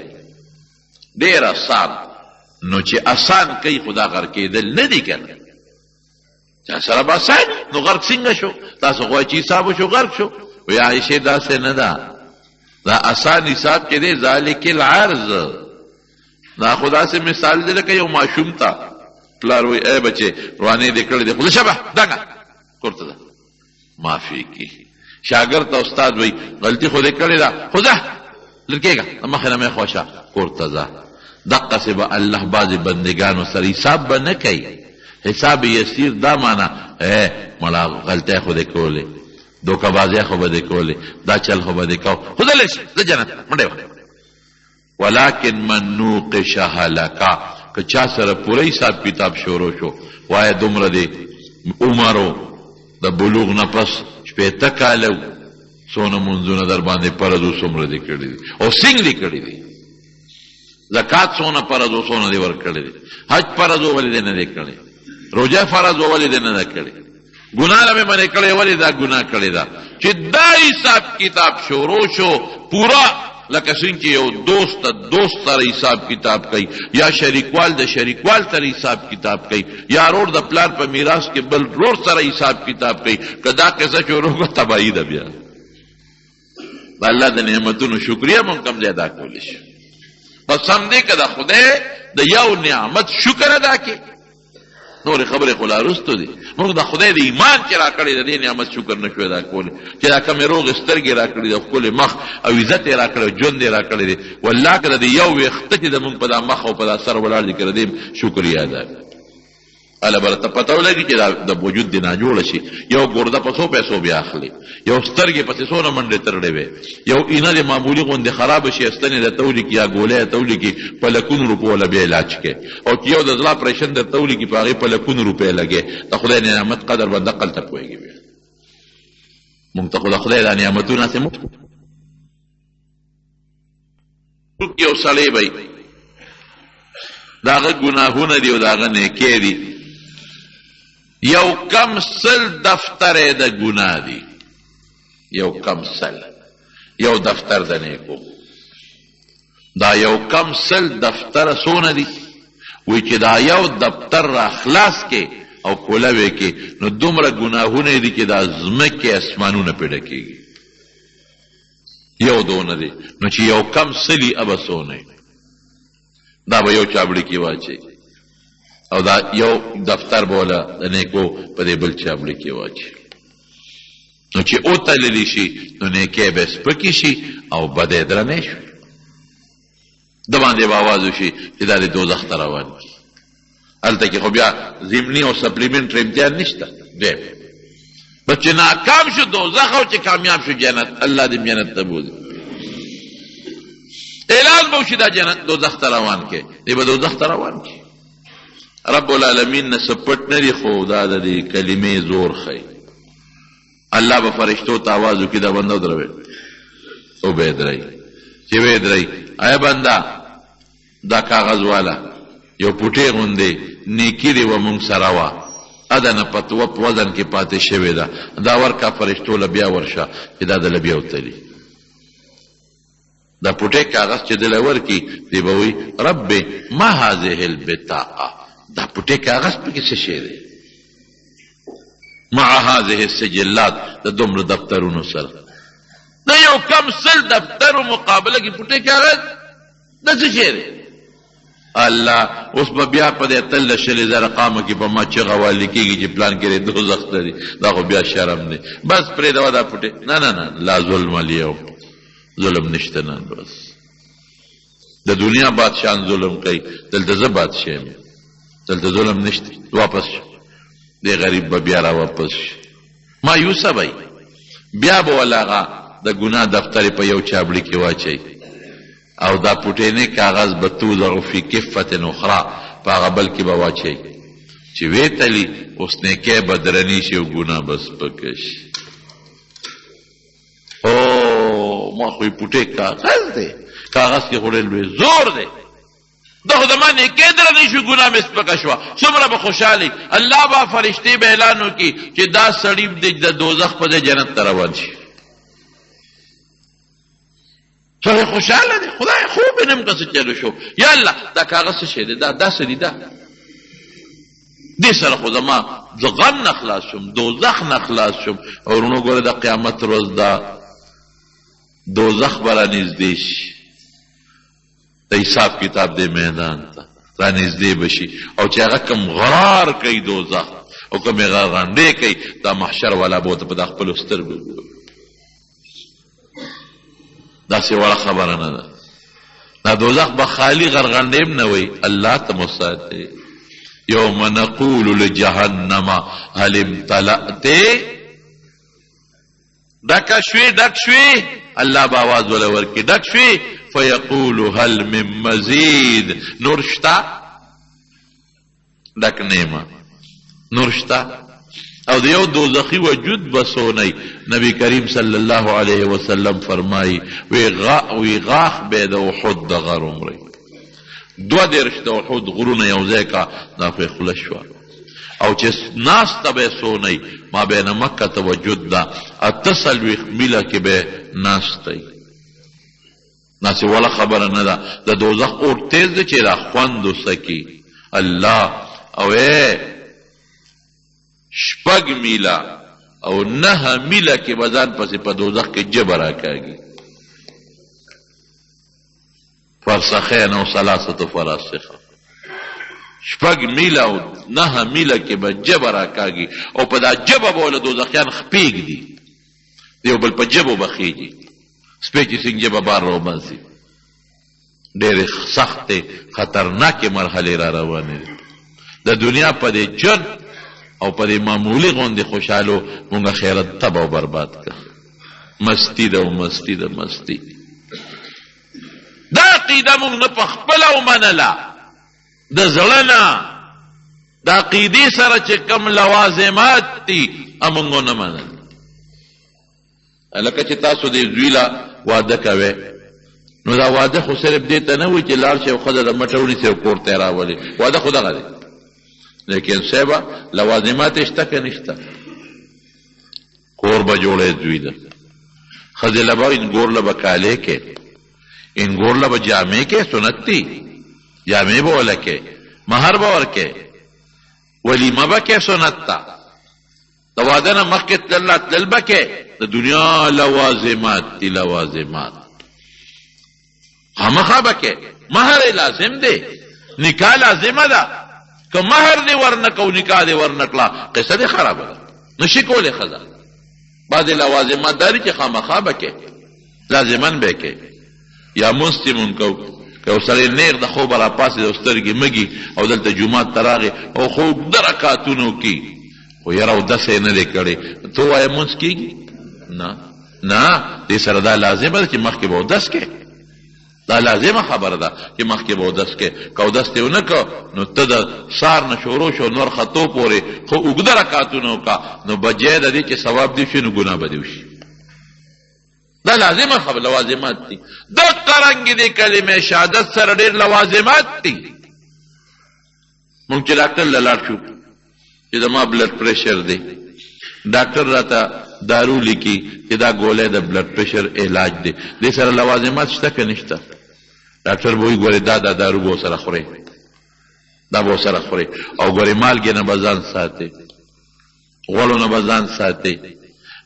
ډېر آسان نو چې آسان کوي خدا غرق کېدل نه دي که نه چا سره به آسان نو غرق څنګه شو تاسو غواړئ چې حساب وشو غرق شو وی عایشې داسې نه ده دا آسان حساب چې دی ذلک العرض دا خو داسې مثال دی لکه یو ماشوم ته پلار وی ای بچه روانه دې کړی دی خو شبه دغه کورته ده معافي کی شاګرد ته استاد وی غلطي خو دې کړې ده خو ځه لږ کېږه مخې نه مې خوښه کورته ځه دقسې به الله بعضې بندګانو سره حساب به نه کوي. حساب یسیر دا معنا مړه غلطۍ خو دې کولې، دوکهبازۍ خو به دې کولې، دا چل خو به دې کو، خو دلی شي زه جنت منډې وه. ولکن من نوقش هلکا، که چا سره پوره حساب کتاب شروع شو، وایه دومره دې عمرو د بلوغ نه پس 80 کاله څونه منځونه در باندې فرض و څومره دې کړي دي او څنګه دې کړي دي، زکات څونه فرض و څونه دې ورکړي دي، حج فرض و ولې دې نه دې کړي، روژه فرض و ولې دې نه ده کړي، ګناه نه مې منې کړی ولې دا ګناه کړې ده. چې دا حساب کتاب شروع شو پورا لکه څنګه چې یو دوست د دوست سره حساب کتاب کوي، یا شریکوال د شریکوال سره حساب کتاب کوي، یا رور د پلار په میراث کې بل رور سره حساب کتاب کوي، که دا قصه شروع کړه تباهي ده. بیا د الله د نعمتونو شکریه مونږ کم ځای ادا کولی شو. بس هم دی که د خدای د یو نعمت شکر ادا کړي، نورې خبرې خو لا رستو دي. موږ د خدای د ایمان چې را کړی د دې نعمت شکر نه شو ادا کولی، چې دا کمې روغې سترګې را کړي، د ښکلې مخ او عزت یې را کړی، ژوند یې را کړی دی. والله که د یو ویښته چې د مونږ په دا مخ او په دا سر ولاړ دي که د دې شکر یې ادا کړي، هله به راته پته ولګي چې د وجود دې ناجوړه شي. یو ګرده په څو پیسو بیا اخلي، یو سترګې پسې څونه منډې ترړې وې، یو اینه د معمولي غوندې خرابه شي ستنې درته ولیکي یا ګولۍ درته ولیکي په لکونو روپو والا بیا علاج کوي، او چې یو د زړه اپریشن درته ولیکي په هغې په لکونو روپۍ لګې. د خدای نعمت قدر به دقل ته پوهېږي. بیا مونږ ته خو د خدای دا نعمتونه هسې مفت یو سړی به د هغه ګناهونه دي او د هغه نیکۍ دي، یو کم سل دفتر د ګناه دی، یو کم سل، یو دفتر د نیکو. دا یو کم سل دفتر سونه دی، وی چې دا یو دفتر را خلاص کې او کولوی کې نو دومره ګناهونه دي چې دا ځمکې اسمانونه پیدا کېږي. یو دونه دی نو چې یو کم سلی ابه سونه دا به یو چابړي کې واچي، او دا یو دفتر بوله د نیکو په دې بل چابړي کې واچي. نو چې اوتللی شي نو نیکۍ به سپکې شي او بدۍ درنې شي، د باندې به آواز وشي چې دا د دوزخ ته روان کړي. هلته کې خو بیا ضمني او سپلیمنټري امتحان نشته. دویم بس چې ناکام شو دوزخ او چې کامیاب شو جنت، الله دې جنت ته بوځي. اعلان به وشي دا جنت دوزخ ته روان کړي، دی به دوزخ ته روان کړي. رب العالمین نه سپټ نه دی، خو دا د دې کلمې زور ښیي. الله به فرشتو ته آواز وکړي دا بنده ودروئ او به یې دروئ. چې به یې دروئ ای بنده دا کاغذ والا یو پوټې غوندې نیکي دې ومونږ سره وه، اده نه په وزن کې پاتې شوې ده، دا ورکه فرشتو له بیا ورشه چې دا دله بیا وتلي. دا پوټې کاغذ چې دله ورکي دی به وایي رب ما هذه البطاقه، دا پوټې کاغذ پکې څه شی دی، مع هذه السجلات د دومره دفترونو سره، د یو کم سل دفترو مقابله کې پوټې کاغذ دا څه شی دی. الله اوس به بیا په دې اتل د شلې زره قامه کې په ما چغه والي کېږي چې پلان کې دوزخ ته دی، دا خو بیا شرم دی. بس پرېږدوه دا پوټې. نه نه نه، لا ظلم الیوم، ظلم نشته نن بس. د دنیا بادشاهان ظلم کوي، دلته زه بادشاه یم، دلته ظلم نشته. واپس شو دی غریب به بیا را واپس شي، مایوسه به بیا به ولا هغه د ګناه دفتر په یو چابړي کې واچوي او دا پوټینې کاغذ به توضع فی کفة اخرى په هغه بل کې به واچوي چې ویې تلي اوس نیکۍ به درنې شي او ګناه به سپکه شي. او ما خو یې پوټې کاغذ دی، کاغذ کې خو ډېر لوی زور دی، دا خو زما نیکۍ درنې شو ګناه مې سپکه شوه، څومره به خوشحالي. الله به فرشتې به اعلان وکړي چې دا سړي د دوزخ په ځای جنت ته روان شي. سړی خوشحاله دی، خدای خوب یې نیم کسه چلو شو. یا الله دا کاغذ څه شی دی، دا داسې دی، دا دې سره خو زما زه غم نه خلاص شم، دوزخ نه خلاص شم. او ورونو ګوره د قیامت ورځ دا دوزخ به رانږدې شي، د حساب کتاب دې میدان ته رانږدې به شي، او چې هغه کوم غرار کوي دوزخ او کوم یې غرغنډې کوي، دا محشر والا به ورته په دا خپلو سترګو ګوري. داسې وړه خبره نه ده، دا دا دوزخ به خالی غرغنډې هم نه وي الله ته مساته یوم نقول لجهنم هل امتلأت ډک شوې الله به آواز ولا ورکړي ډک شوې فیقول هل من مزید نور شته ډک نیمه نور شته او د یو دوزخی وجود بسونی نبی کریم صلی الله علیه وسلم فرمایی وی غاخ به د احد د غر عمری 22 د احد غرونه یو ځای کا دا په خله شو او چې ناس ته به سونی ما بین مکه و جده اتصل وی میله کې به ناشتي ناس ولا خبره نه ده د دوزخ اور تیز دی چې را خوند وسکی الله او شپږ میله او 9 میله کې بزان پسې په دوزخ کې جبر راکاږي فرسخین او 3 فراسخه شپږ میله او 9 میله کې به جبر راکاږي او په دا جبه بوله دوزخیان خپېږ دي یو بل په جبو بخیږي سپېچې څنګه جبه بار روباسي ډېرې سختې خطرناکې مرحلې را روانې دي د دنیا په دې جن او په دې معمولي غوندې خوشحالو مونږ خیرت تباه او برباد کړه مستی ده او مستی ده مستی دا عقیده مونږ نه په خپله ومنله د زړه نه د عقیدې سره چې کوم لوازمات دي مونږ ونه منل لکه چې تاسو د زوی له واده کوئ نو دا واده خو صرف دې ته نه وي چې لاړ شي او ښځه د مټه ونیسي او کور ته یې راولي واده خو دغه دی لیکن صاحبه لوازمات شته که نشته کور به جوړی زوی ده ښځې له به انګور له به کالې کې انګور له به جامې کې سنت دي جامې به ولکې مهر به ورکې ولیمه به کې سنت ده د واده نه مخکې تلل به کې د دنیا لوازمات دي لوازمات خامخا به کې مهر لازم دی نکاح لازمه ده که مهر دی ورنکو نکاح دی ورنکړه قصه دی خرابه ده نشي کولی ښځه بعضې لوازمات داري چې خامخا به کې لازمن به کې یا مونځ چې مونږ کوو که یو سړی نیغ د خوبه راپاڅېد او سترګې مږي او دلته جومات ته راغی او خوب د رکعتونو کې خو یاره اودس یې نه دی کړی ته ووایه مونځ کېږي نه دې سره دا لازمه ده چې مخکې به اودس کې دا لازمه خبره ده چې مخکې به اودس کې که اودس دې ونه کړه نو ته د سار نه شروع شو نور خطو پورې خو اوږده رکعتونه وکړه نو بجای د دې چې ثواب دې وشي نو ګناه به دې وشي دا لازمه خبره لوازمات دي دا قرنګ دي کلمه شهادت سره ډېر لوازمات دي مونږ چې ډاکټر له لاړ شو چې زما بلډ پریشر دی ډاکټر راته دارو لیکي چې دا ګولۍ د بلډ پریشر علاج دی دې سره لوازمات شته که نشته ډاکټر به وایي ګورې دا دارو به ورسره خورې دا به ورسره خورې او ګورې مالګې نه به ځان ساتې غوړو نه به ځان ساتې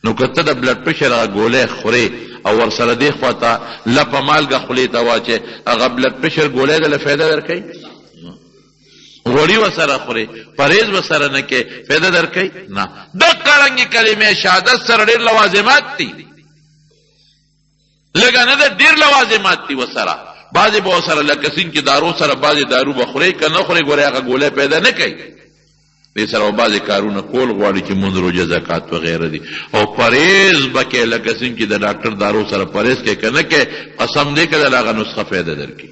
نو که ته د بلډ پریشر هغه ګولۍ خورې او ورسره دې خوا ته لپه مالګه خولې ته واچې هغه بلډ پریشر ګولۍ دله فایده درکوي غوړي ورسره خورې پرهیز ورسره نه کې فایده درکوي نه دا قرنګې کلمې شهادت سره ډېر لوازمات دي لږه نه ده ډېر لوازمات دي ورسره بعضې به ورسره لکه سینګ کې دارو سره بعضې دارو به خورې که نه خورې ګورې هغه ګولۍ پیدا نه کوي دې سره به بعضې کارونه کول غواړي چې مونځ روژه زکات وغیره دي او پرهیز به کې لکه څنګه چې د ډاکټر دارو سره پرهیز کې که نه کې قسم دی که د هغه نسخه فایده درکړي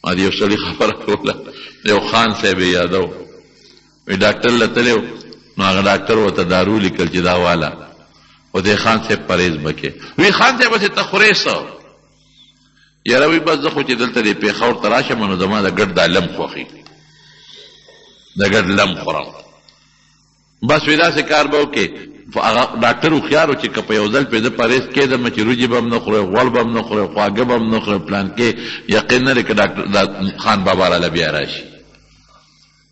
ما د یو سړي خبره کوله یو خان صاحب یې یادو وی ډاکټر له تللی نو هغه ډاکټر ورته دارو لیکل چې دا واله او دې خان صاحب پرهیز به کې وی خان صاحب هسې ته خورې څه یاره وی بس زه خو چې دلته دې پېښور ته راشم نو زما د ګډ دا لم خوښېږي د ګډ لم خورم بس وی داسې کار به وکړې ډاکټر هوښیار و چې که په یو ځل پې زه پرهیز کېدم چې روجې به هم نه خورې غوړ به هم نه خورې خواږه به هم نه خورې پلان کې یقین نه دی که ډاکټر خان بابا راله بیا راشي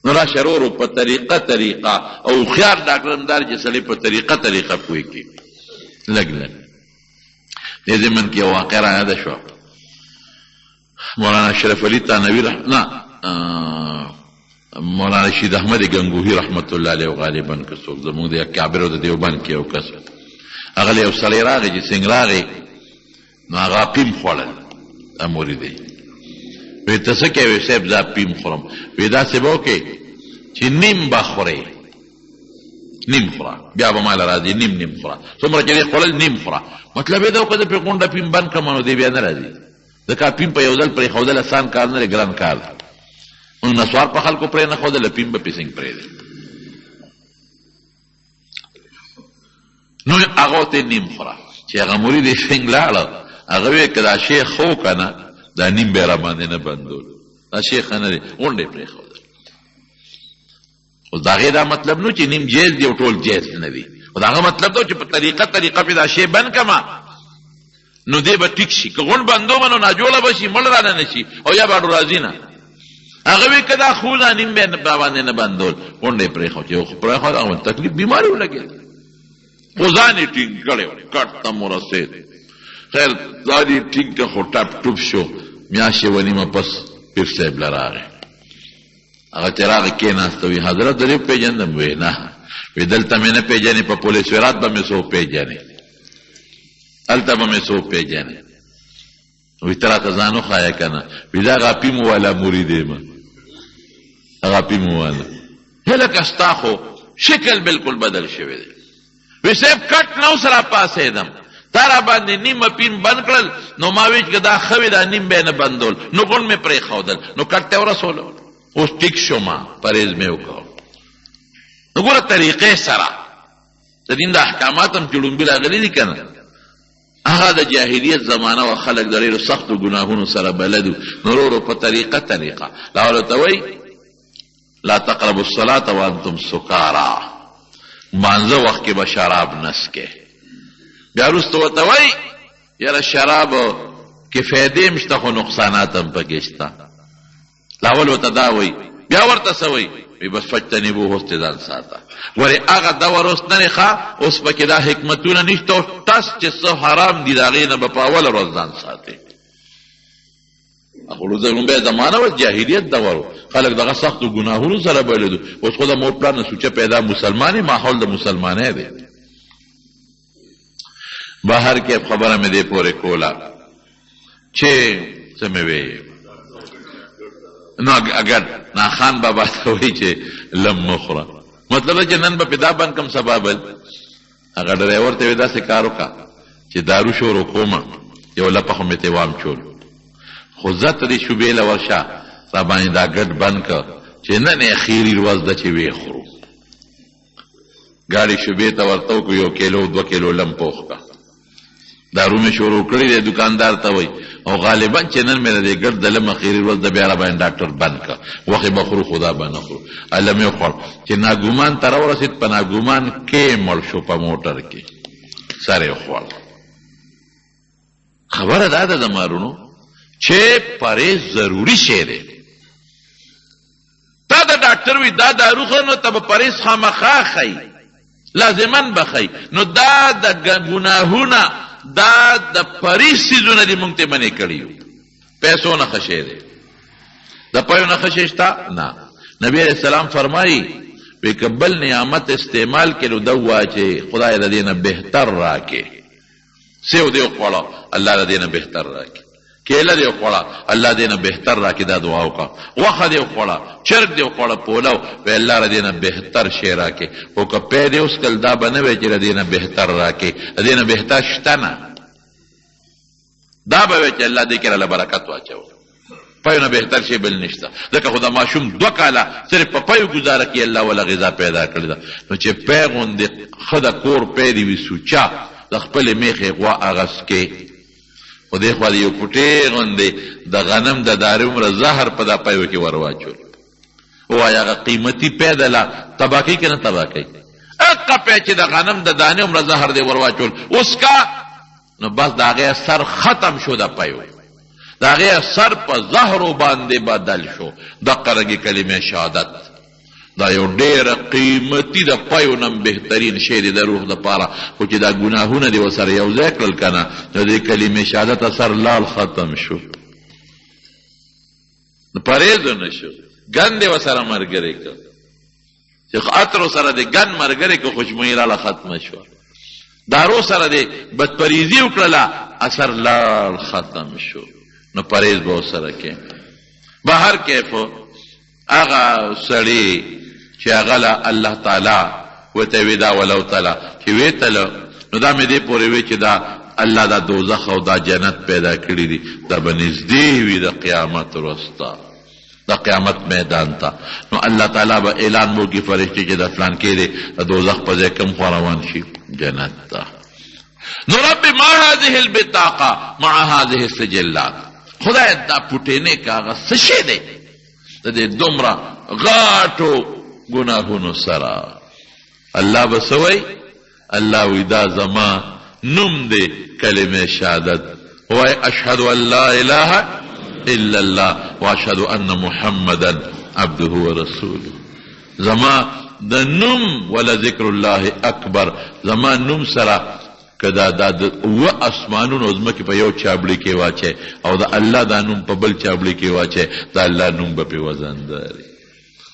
نو راشه ورو په طریقه او هوښیار ډاکټر هم دا چې سړی په طریقه پوه کړي لږ دې ضمن کې یو واقع را یاده شوه مولانا اشرف علي تانوي مولانا رشید احمد گنگوهی رحمت الله علیه غالبا که څوک زموږ د اکابرو د دیوبند کې یو کس هغه یو سړی راغی چې څنګه راغی نو هغه اپیم خوړل دا مرید دی وی ته څه کوې؟ وی صاحب زه پیم خورم. وی داسې به وکړې چې نیم به خورې، نیم خوره، بیا به ماله راځي نیم خوره، څومره چې دی خوړل نیم خوره. مطلب یې دا وکړه زه پرې غونډه پیم بند کړم نو دی بیا نه راځي. ځکه پیم په یو ځل پرېښودل اسان کار نه دی، ګران کار دی. نو نسوار په خلکو پرې نه ښودله، پیم به پې څنګه پرېږدي. نو هغه ورته نیم خوره. چې هغه مرید یې څنګه لاړه، هغه ویې که دا شیخ خو که نه دا نیم بیا راباندې نه بندول، دا شیخ نه دی، غونډه یې پرېښودل. اوس د هغې دا مطلب نو چې نیم جیز دی او ټول جیز نه دی، خو د هغه مطلب دا چې په طریقه پې دا شی بند کړمه نو دی به ټیک شي. که غونډ بندومه نو ناجوړه به شي، مړ رانه نه شي او یا باډو راځي نه. هغه وی که دا خو دا نیم بیا باندې نه بندول، غونډه یې پرېښود. چې پرېښود هغه تکلیف بیماري ولګېد، خو ځان یې ټینګ کړی و، کټ ته مو رسېد. خیر ځان یې ټینګ کړه خو ټپ ټوپ شو. میاشتې و نیمه پس پیر صاحب له راغی. هغه چې راغی کېناسته، وی حضرت درې پېژندم؟ وی نه. وی دلته مې نه پېژنې، په پولیس ورات به مې څوک پېژنې، هلته به مې څوک پېژنې. وی ته راته ځان وښایه که نه؟ وی دا هغه پیمو والا مرید یم، هغه پیمو والا. هلکه ستا خو شکل بالکل بدل شوی دی. وی صاحب کټ نه اوس را پاسېدم، تا را باندې نیمه پیم بند کړل، نو ما وی چې دا ښه وي دا نیم به یې نه بندول، نو غونډ مې پرېښودل، نو کټ ته ورسولم. اوس ټیک شوما، پرهیز مې وکړ. نو ګوره طریقې سره د دین د احکامات هم چې ړومبي راغلي دي که نه، هغه د جاهلیت زمانه و خلک د ډېرو سختو ګناهونو سره بلد وو. نو ورو ورو په طریقه لا ورته وایي لا تقربوا الصلاة وانتم سکارا، مانځه وخت کې به شراب نسکې. بیا وروسته ورته وایي یاره شراب کې فایدې هم شته خو نقصانات هم پکې شته. لاول ورته دا وایي، بیا ورته څه وایي؟ وی بس فجتنبوه، اوس ځان ساته. ورې هغه دور اوس نه دی ښه، اوس پکې دا حکمتونه نشته، اوس ټس چې څه حرام دي د هغې نه به په اوله ورځ ځان ساتې. خو لومبۍ زمانه وه، جاهلیت دور و، خلک دغه سختو ګناهونو سره بلد وو. اوس خو د مور پلار نه سوچه پیدا مسلمانې، ماحول د مسلمانۍ دی. بهر کې خبره مې دې پورې کوله چې څه مې ویې نو اگر ناخان بابا ته وایي چې لم مخوره، مطلب چې نن به پې دا بند کم سبا بل. هغه ډرایور ته وایي داسې کار وکړه چې دارو شروع کومه، یو لپه خو مې ته وام چول، خو زه ته دې شوبې له ورشه را باندې دا ګډ بند که چې نن اخیري ورځ ده چې ویې خورو. ګاډي شوبې ته ورته وکړو، 1 کیلو 2 کیلو لم پوخ که دارو مې شروع کړی دی. دکاندار ته وایي او غالبا چې نن مې د دې ګډ د لم اخیري ورځ د بیا را باندې ډاکټر بند که، وخې به خورو خو دا به نه خورو. لم یې خوړ چې ناګومان ته راورسېد، په ناګومان کې مړ شو په موټر کې، سر یې خوړ. خبره دا ده زمارونو چې پرهیز ضروري شی دی. تا د ډاکټر وي دا دارو خو نو ته به پرهیز خامخا ښایي، لازمن به ښایي. نو دا د ګناهونه، دا د پرهیز څیزونه دي مونږ ته منې کړي یو. پیسو نه ښه شی دی، د پیو نه ښه شی شته نه. نبی علیه السلام فرمایي وی که بل نعمت استعمال کړو دا ووایه چې خدای د دې نه بهتر راکړي. سیو دې وخوړه الله د دې نه بهتر راکړي، کیله دې وخوړه الله دې نه بهتر راکړي، دا دعا وکړه. غوښه دې وخوړه، چرګ دې وخوړه، پولو، وی الله د دې نه بهتر شی راکړي. خو که پی دې وڅکل دا به نه وی چې د دې نه بهتر راکړي، د دې نه بهتر شته نه، دا به وی چې الله دې کې راله برکت واچوه. پیو نه بهتر شی بل نشته. ځکه خو دا ماشوم 2 کاله صرف په پیو ګزاره کړي، الله وله غذا پیدا کړې ده. نو چې پی غوندې ښه د کور پی دې وي سوچه، د خپلې میخې غوا اغسکې، خو دې خوا د یو پوټې غوندې د غنم د دارې عمره زهر په دا پیو کې ور واچول. ووایه هغه قیمتي پی ده لا تباه کوي که نه تباه کوي؟ هغه پی چې د غنم د دانې عمره زهر دې ور واچول اوس کا، نو بس د هغې اثر ختم شو. د پیو د هغې اثر په زهرو باندې بدل شو. دقه رنګې کلمې شهادت دا یو ډېره قیمتي د پیو نه بهترین شی دی د روح دپاره. خو چې دا ګناهونه دې ورسره یو ځای کړل که نه، نو د کلمې شهادت اثر لال ختم شو، نو پرهیز ونه شو. ګن دې ورسره ملګری کړ، چې عطرو سره دې ګن ملګری کړ، خوشبویي راله ختمه شوه. دارو سره دې بدپریزي وکړله، اثر لال ختم شو. نو پرهیز به ورسره کې. به هر کیف هغه سړی چې هغه له الله تعالی ورته وی دا ولو تعالی چې ویتله نو دا مې دې پورې وی چې دا الله دا دوزخ او دا جنت پیدا کړي دي دا به نږدې وي د قیامت ورځ ته د قیامت میدان ته. نو الله تعالی به اعلان وکړي فرشتې چې د فلان کې دی د دوزخ په ځای کوم خوا روان شي جنت ته. نو رب ما هذه البطاقه مع هذه السجلات خدای دا پټینې کاغذ څه شی دی د دې دومره غاټو ګناهونو سره. الله به څه وایي؟ الله وی دا زما نوم دی کلمه شهادت وای اشهد ان لا اله الا الله واشهد ان محمدا عبده ورسوله. زما د نوم ولا ذکر الله اکبر زما نوم سره کدا د و اسمانونو زمکه په یو چابړي کې واچي او د الله دا نوم په بل چابړي کې واچي د الله نوم په وزنداري.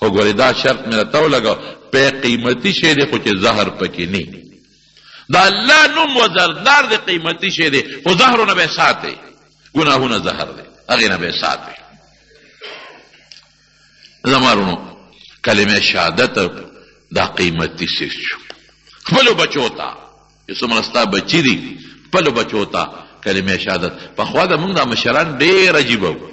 وګورئ دا شرط مې راته ولګاو په قیمتي شی دی خو چې زهر پکې نه دا الله نوم وزردار دی قیمتي شی دی خو زهرونه به ساتي ګناهونه زهر دی هغې نه به ساتي. زمارونو کلمه شهادت دا قیمتي څیز شو. خپلو بچو ته چې څومره ستا بچي دي خپلو بچو ته کلمه شهادت. پخوا د موږ دا مشران ډېر عجیبه وو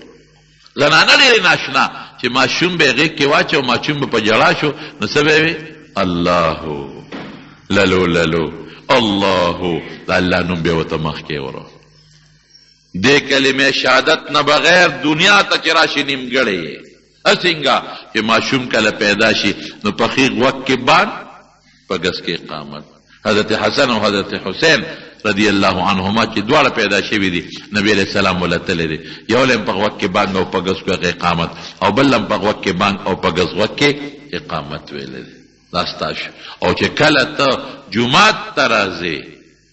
زنانه ډېرې ناشنا چې ماشوم به یې غېږ کې واچو ماشوم به په ژړا شو نو څه به وي الله للو للو الله د الله نوم به ورته مخکې وره. دې کلمې شهادت نه بغیر دنیا ته چې راشي نیمګړی څنګه چې ماشوم کله پیدا شي نو په ښي غوږ کې بان په ګس کې اقامت. حضرت حسن او حضرت حسین رضی الله عنهما چې دواړه پیدا شوي دي نبی علیہ السلام ولتلی دي یو لم په غوږ کې بانګ او په ګس کې اقامت او بل لم په غوږ کې بانګ او په ګس غوږ کې اقامت ویلی دي داستاش. او چې کله ته جمعات ته راځې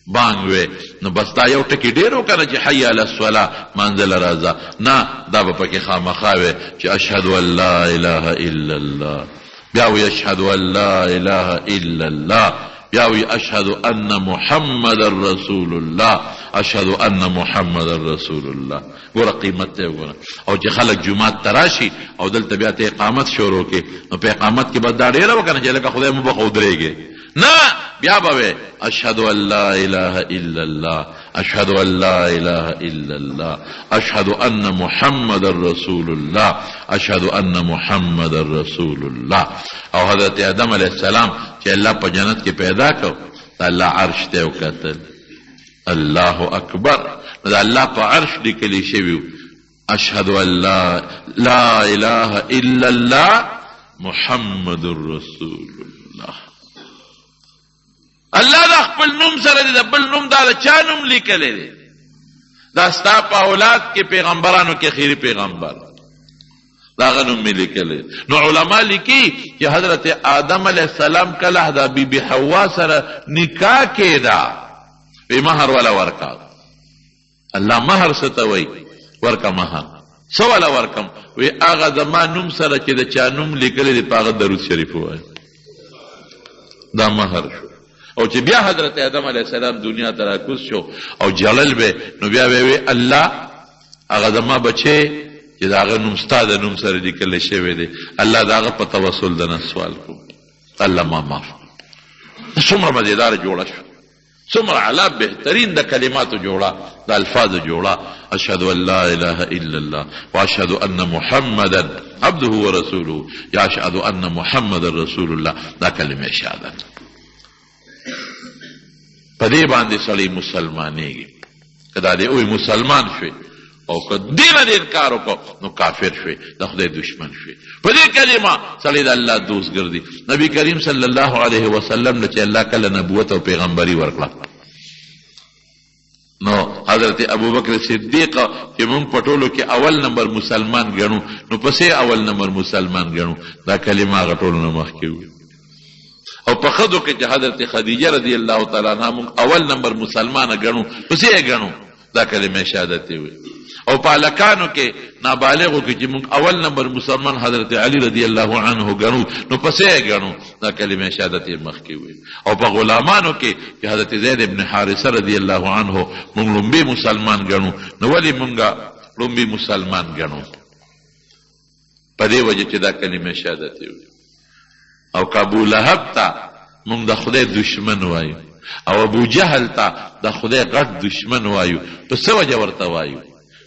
بانګ وې نو بس دا یو ټکي ډېر وکړه چې حي علی الصلاة منزل راځه نه دا به پکې خامخا وې چې اشهد ان لا اله الا الله بیا وی اشهد ان لا اله الا الله بیا وی اشهد ان محمد رسول الله اشهد ان محمد رسول الله. ګوره قیمت ته وګوره. او چې خلک جمعات ته راشي او دلته بیا ته اقامت شروع کړي نو په اقامت کې به دا ډېره وکړه چې لکه خدای مو به ودرېږي نه بیا به اشهد ان لا اله الا الله اشهد ان لا اله الا الله اشهد ان محمد رسول الله اشهد ان محمد رسول الله. او حضرت آدم علیہ السلام چې الله په جنت کې پیدا کړ الله عرش ته وکتل الله اکبر دا الله په عرش لیکلی شوی اشهد ان لا اله الا الله محمد رسول الله. الله دا خپل نوم سره دی د بل نوم دا د چا نوم لیکلی دی دا ستا په اولاد کې پیغمبرانو کې خیری پیغمبر دا هغه نوم مې لیکلی. نو علما لیکي چې حضرت آدم علیه السلام کله د بیبي حوا سره نکاح کېده وی مهر ولا ورکا الله مهر څه ته وایي ورکه مهر څه ولا ورکم وی هغه زما نوم سره چې د چا نوم لیکلی دی په هغه درود شریف ووایه دا مهر شو. او چې بیا حضرت آدم علیه السلام دنیا ته راکوز شو او جلل به نو بیا وی الله هغه زما بچی چې د هغه نوم ستا د نوم سره لیکلی شوی دی الله د هغه په توسل د نه سوال کو الله ما معاف څومره مزیداره جوړه شو څومره اعلی بهترین د کلماتو جوړه د الفاظو جوړه اشهد ان لا اله الا الله واشهد ان محمدا عبده ورسوله یا اشهد ان محمد رسول الله دا کلمه شهادت. په دې باندې سړی مسلمانېږي که دا دې وایي مسلمان شوی او که دې نه دې انکار وکړو نو کافر شوی د خدای دشمن شوی. په دې کلمه سړی د الله دوست ګرځي. نبی کریم صلی الله علیه وسلم نه چې الله کله نبوت او پیغمبري ورکړه نو حضرت ابوبکر صدیق چې موږ په ټولو کې اول نمبر مسلمان ګڼو نو پسې اول نمبر مسلمان ګڼو دا کلمه هغه ټولو نه مخکې وي. او په ښځو کې چې حضرت خدیجه رضی الله تعالی عنها موږ اول نمبر مسلمانه ګڼو پسې یې ګڼو دا کلمه شهادت وي. او په هلکانو کې نابالغو کې چې موږ اول نمبر مسلمان حضرت علی رضی الله عنه ګڼو نو پسې یې ګڼو دا کلمه شهادت یې مخکې وي. او په غلامانو کې چې حضرت زید بن حارثه رضی الله عنه موږ لومبي مسلمان ګڼو نو ولې موږ لومبي مسلمان ګڼو په دې وجه چې دا کلمه شهادت وي. او که ابو لهب ته مونږ د خدای دشمن وایو او ابو جهل ته د خدای غټ دشمن وایو، په څه وجه ورته وایو؟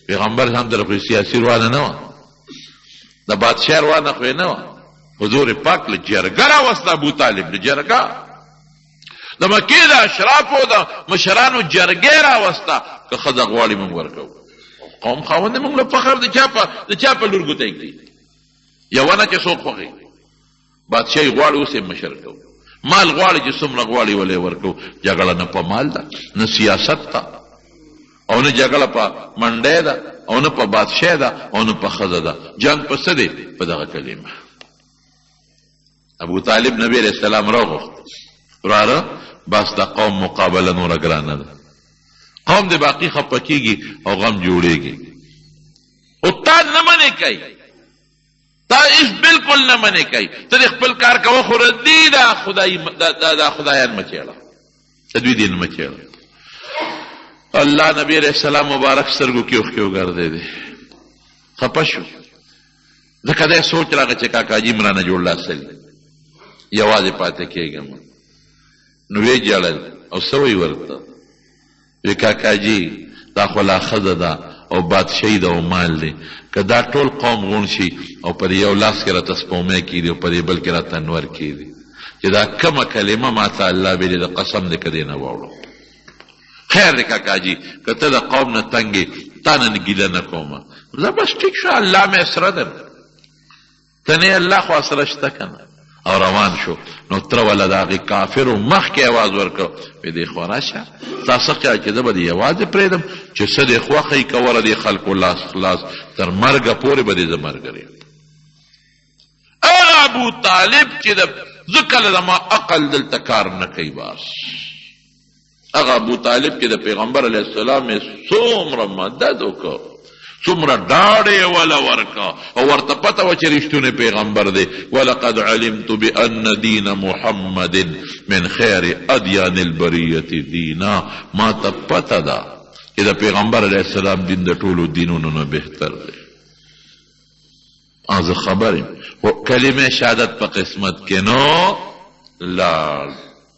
پیغمبر هم در سیاسي روانه نه وه، د بادشاه روانه خو نه وه. حضور پاک له جرګه راوسته ابو طالب، له جرګه د مکې د اشرافو د مشرانو جرګې راوسته که ښځه غواړي مونږ ورکوو. قوم خاوند مونږ له فخر د چا په لور ګوتی کړي؟ یوه نه چې څوک خوښوي بادشاهي غواړي اوس یې مشر کوو، مال غواړي چې څومره غواړي ولې ورکوو. جګړه نه په مال ده، نه سیاست ته، او نه جګړه په منډۍ ده، او نه په بادشاه ده، او نه په ښځه ده. جنګ په څه دی؟ په دغه کلمه. ابو طالب نبی علیہ السلام راغوښت، وراره بس د قوم مقابله نوره ګرانه ده، قوم د باقي خفه کېږي او غم جوړېږي. او تا نه منې کوي، تا هیڅ بالکل نه منې کوي، ته د خپل کار کوه خو ردي دا خدایان مه چېړه، د دوی دین مه چېړه. الله نبی علیہ السلام مبارک سترګو کې اوښکې وګرځېدې، خفه شو. ځکه دی سوچ راغی چې کاکاجي مې رانه جوړ لاسلي، یوازې پاتې کېږم. نو ویې ژړل او څه وایي ورته؟ وی کاکاجي دا خو لا ښځه ده او بادشاهي ده او مال دی، که دا ټول قوم غون شي او پر یو لاس کې راته سپومی کېدي او پر یې بل کې راته انور کېدي چې دا کمه کلمه ما ته الله ویلې ده، قسم دی که دې نه واوړم. خیر دی کاکاجي، که ته د قوم نه تنګې تا نه ګیله نه کومه، زه بس ټیک شو، الله مې سره ده، ته نه الله خو سره شته که نه. او روان شو. نو تره وله د هغې کافرو مخکې اواز ورکړ، وی دی خو راشه ستا څه خیال چې زه به دې یوازې پرېږدم چې څه دې خوښه یي کوله دې خلکو لاس خلاص، تر مرګه پورې به دې زه ملګری یم. هغه ابو طالب چې زه کله زما عقل دلته کار نه کوي، بس هغه ابو طالب چې د پیغمبر علیه السلام یې څومره مدد وکړ، څومره ډاډ یې وله ورکړه، او ورته پته وه چې رښتونی پیغمبر دی. ولقد علمت بان دین محمد من خیر ادیان البریة دینا، ما ته پته ده چې د پیغمبر علیه السلام دین د ټولو دینونو نه بهتر دی. زه خبر یم، خو کلمه شهادت په قسمت کې نو لاړ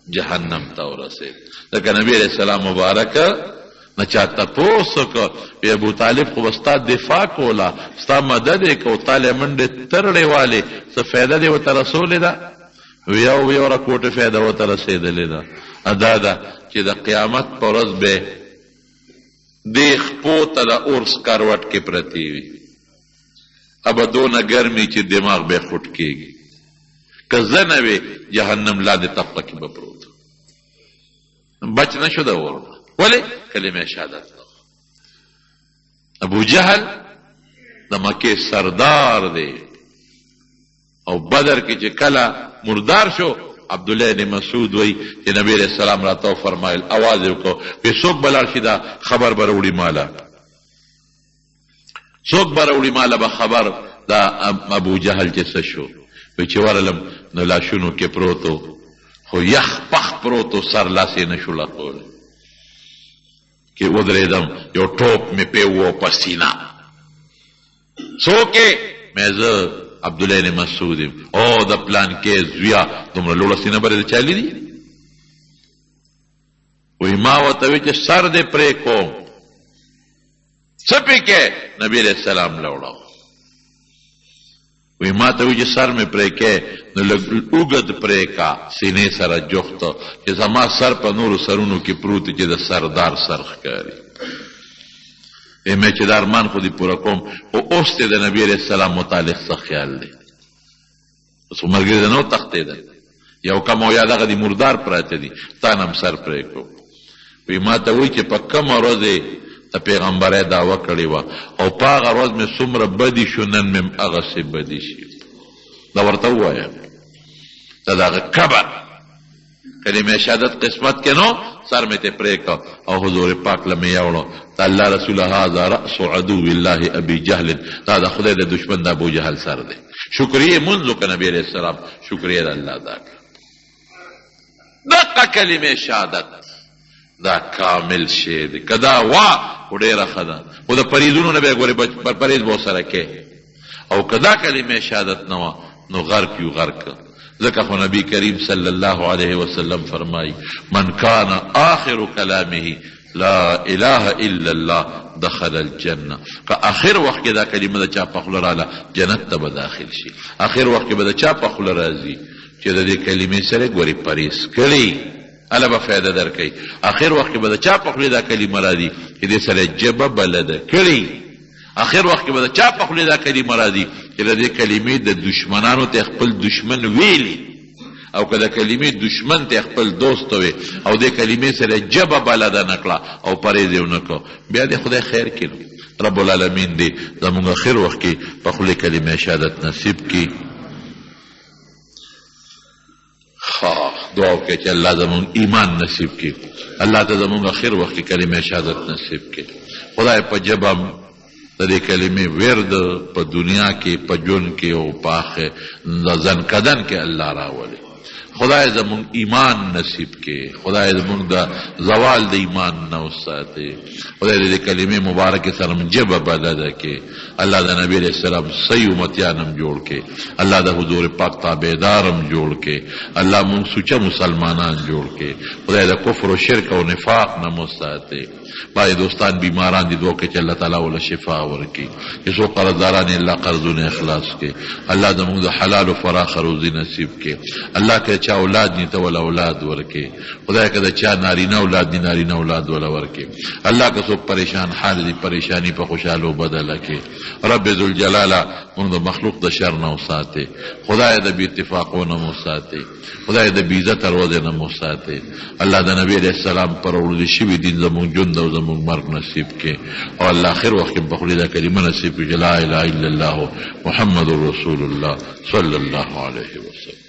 جهنم ته ورسېد. ځکه نبي علیه السلام مبارکه نه چا تپوس وکړه، وی ابو طالب خو به ستا دفاع کوله، ستا مدد یې کو، تا له منډې ترړې والې، څه فایده دې ورته رسولې ده؟ یو رکوټه فایده ورته رسېدلې ده، دا ده چې د قیامت په ورځ به دې خپو ته د اور سکروټ کې پرتې وي، ابه دونه ګرمي چې دماغ به خوټ کېږي، که زه نه وې جهنم لاندې طبقه کې به پروت، بچ نه شو د اور. ولی کلمه شهادت. ابو جهل د مکې سردار دی، او بدر کې چې کله مردار شو، عبدالله بن مسعود وی چې نبی علیہ السلام راته فرمایل، आवाज وکړو په څوک بلار شي دا خبر بروړي مالا، څوک بروړي مالا به خبر دا ابو جهل چې څه شو. وی چې ورلم نو لاشونو کې پروتو، خو یخ پخ پروتو، سر لاسې نشو لکولی، کې ودرېدم، یو ټوپ مې پې وو په سینه. څوک یې؟ مې زه عبدالله بن مسعود یم. او د پلان کې زویا دومره لوړه سینه به دې چا لیدي؟ وی ما ورته وی چې سر دې پرې کوم. څه پې کې؟ نبي علیہ السلام لوړه. وی ما ته وی چې سر مې پرې کې، نو لږ اوږد پرې کا، سینې سره جفت، چې زما سر په نورو سرونو کې پروت چې د سردار سر ښکاري. مې چې د ارمان خو دې پوره کوم، خو اوس دې د نبي علیہ السلام متعلق څه خیال دی؟ اوس خو ملګري ده نو تښتېده، یو کم او یا دغه دي مردار پراته دي، تا نه هم سر پرې کوم. وی ما ته وی چې په کومه ورځ د پیغمبرۍ دعوه کړې وه، او په هغه ورځ مې څومره بدي شو، نن مې هغسې بدي شي. دا ورته ووایم، دا د هغه کبر کلمه شهادت قسمت کې نو، سر مې ته پرې کړه او حضور پاک له مې یوړو. ته الله رسول هذا رأس عدو الله ابي جهل، دا د خدای د دشمن د ابو جهل سر دی. شکریه منځ وکړه نبي علیہ السلام، شکریه د الله دا کړه. دقه کلمه شهادت دا کامل شی دی که دا وا خو ډېره ښه ده خو د پریزونو نه به یې ګورې پرهیز به ورسره کې او که دا کلمې شهادت نه وه نو غرق یو غرق ځکه خو نبی کریم صلی الله علیه وسلم فرمایي من کان آخر کلامه لا اله الا الله دخل الجنه که آخر وخت کې دا کلمه د چا په خوله راله جنت ته به داخل شي آخر وخت کې به د چا په خوله راځي چې د دې کلمې سره ګورې پرهیز کړي هله به فایده درکوي آخر وخت کې به د چا په خولې دا کلمه راځي چې دې سره ژبه بلده کړي آخر وخت کې به د چا په خولې دا کلمه راځي چې د دې کلمې د دشمنانو ته خپل دشمن ویلي او که د کلمې دشمن ته خپل دوست وي او د کلمې سره ژبه بلده نه کړه او پرهیز یې ونه کړه بیا دې خدای خیر کړي رب العالمین دې زموږ آخر وخت کې په خولې کلمې شهادت نصیب کړي دعا وکړئ چې الله زموږ ایمان نصیب کړي الله ته زموږ آخر وخت کې کلمې شهادت نصیب کړي خدای په ژبه د دې کلمې ورد په دنیا کې په ژوند کې او په ځنکدن کې الله راولي خدای زموږ ایمان نصیب کړي خدای زموږ د زوال د ایمان نه وساتي خدای دې کلمې مبارکې سره ژبه بلده کړي الله د نبی علیہ السلام صحیح امتیان هم جوړ کړي الله د حضور پاک تابعدار هم جوړ کړي الله مونږ سوچه مسلمانان جوړ کړي خدای د کفر و شرک او نفاق نه وساتي بعضې دوستان بیماران دي دعا کوي چې الله تعالی ورله شفا ورکړي چې څوک قرضداران یې الله قرضونه اخلاص کړي الله زموږ د حلال و فراخه روزي نصیب کړي الله که چا اولاد نی ته ولا اولاد ورکړي خدای که د چا نارینه اولاد نی نارینه اولاد ولا ورکړي الله که څوک پریشان حال دي پریشانی په خوشحالو بدله کړي رب ذوالجلاله موږ د مخلوق د شر نه وساتي خدای د بې اتفاقو نه مو ساتي خدای د بې عزته روزې نه مو ساتي الله د نبي علیه السلام پر وړاندې شوي دین زموږ ژوند او زموږ مرګ نصیب کړي او الله آخر وخت کې په خولې دا کلمه نصیب کړي چې لا اله الا الله محمد رسول الله صلی الله علیه وسلم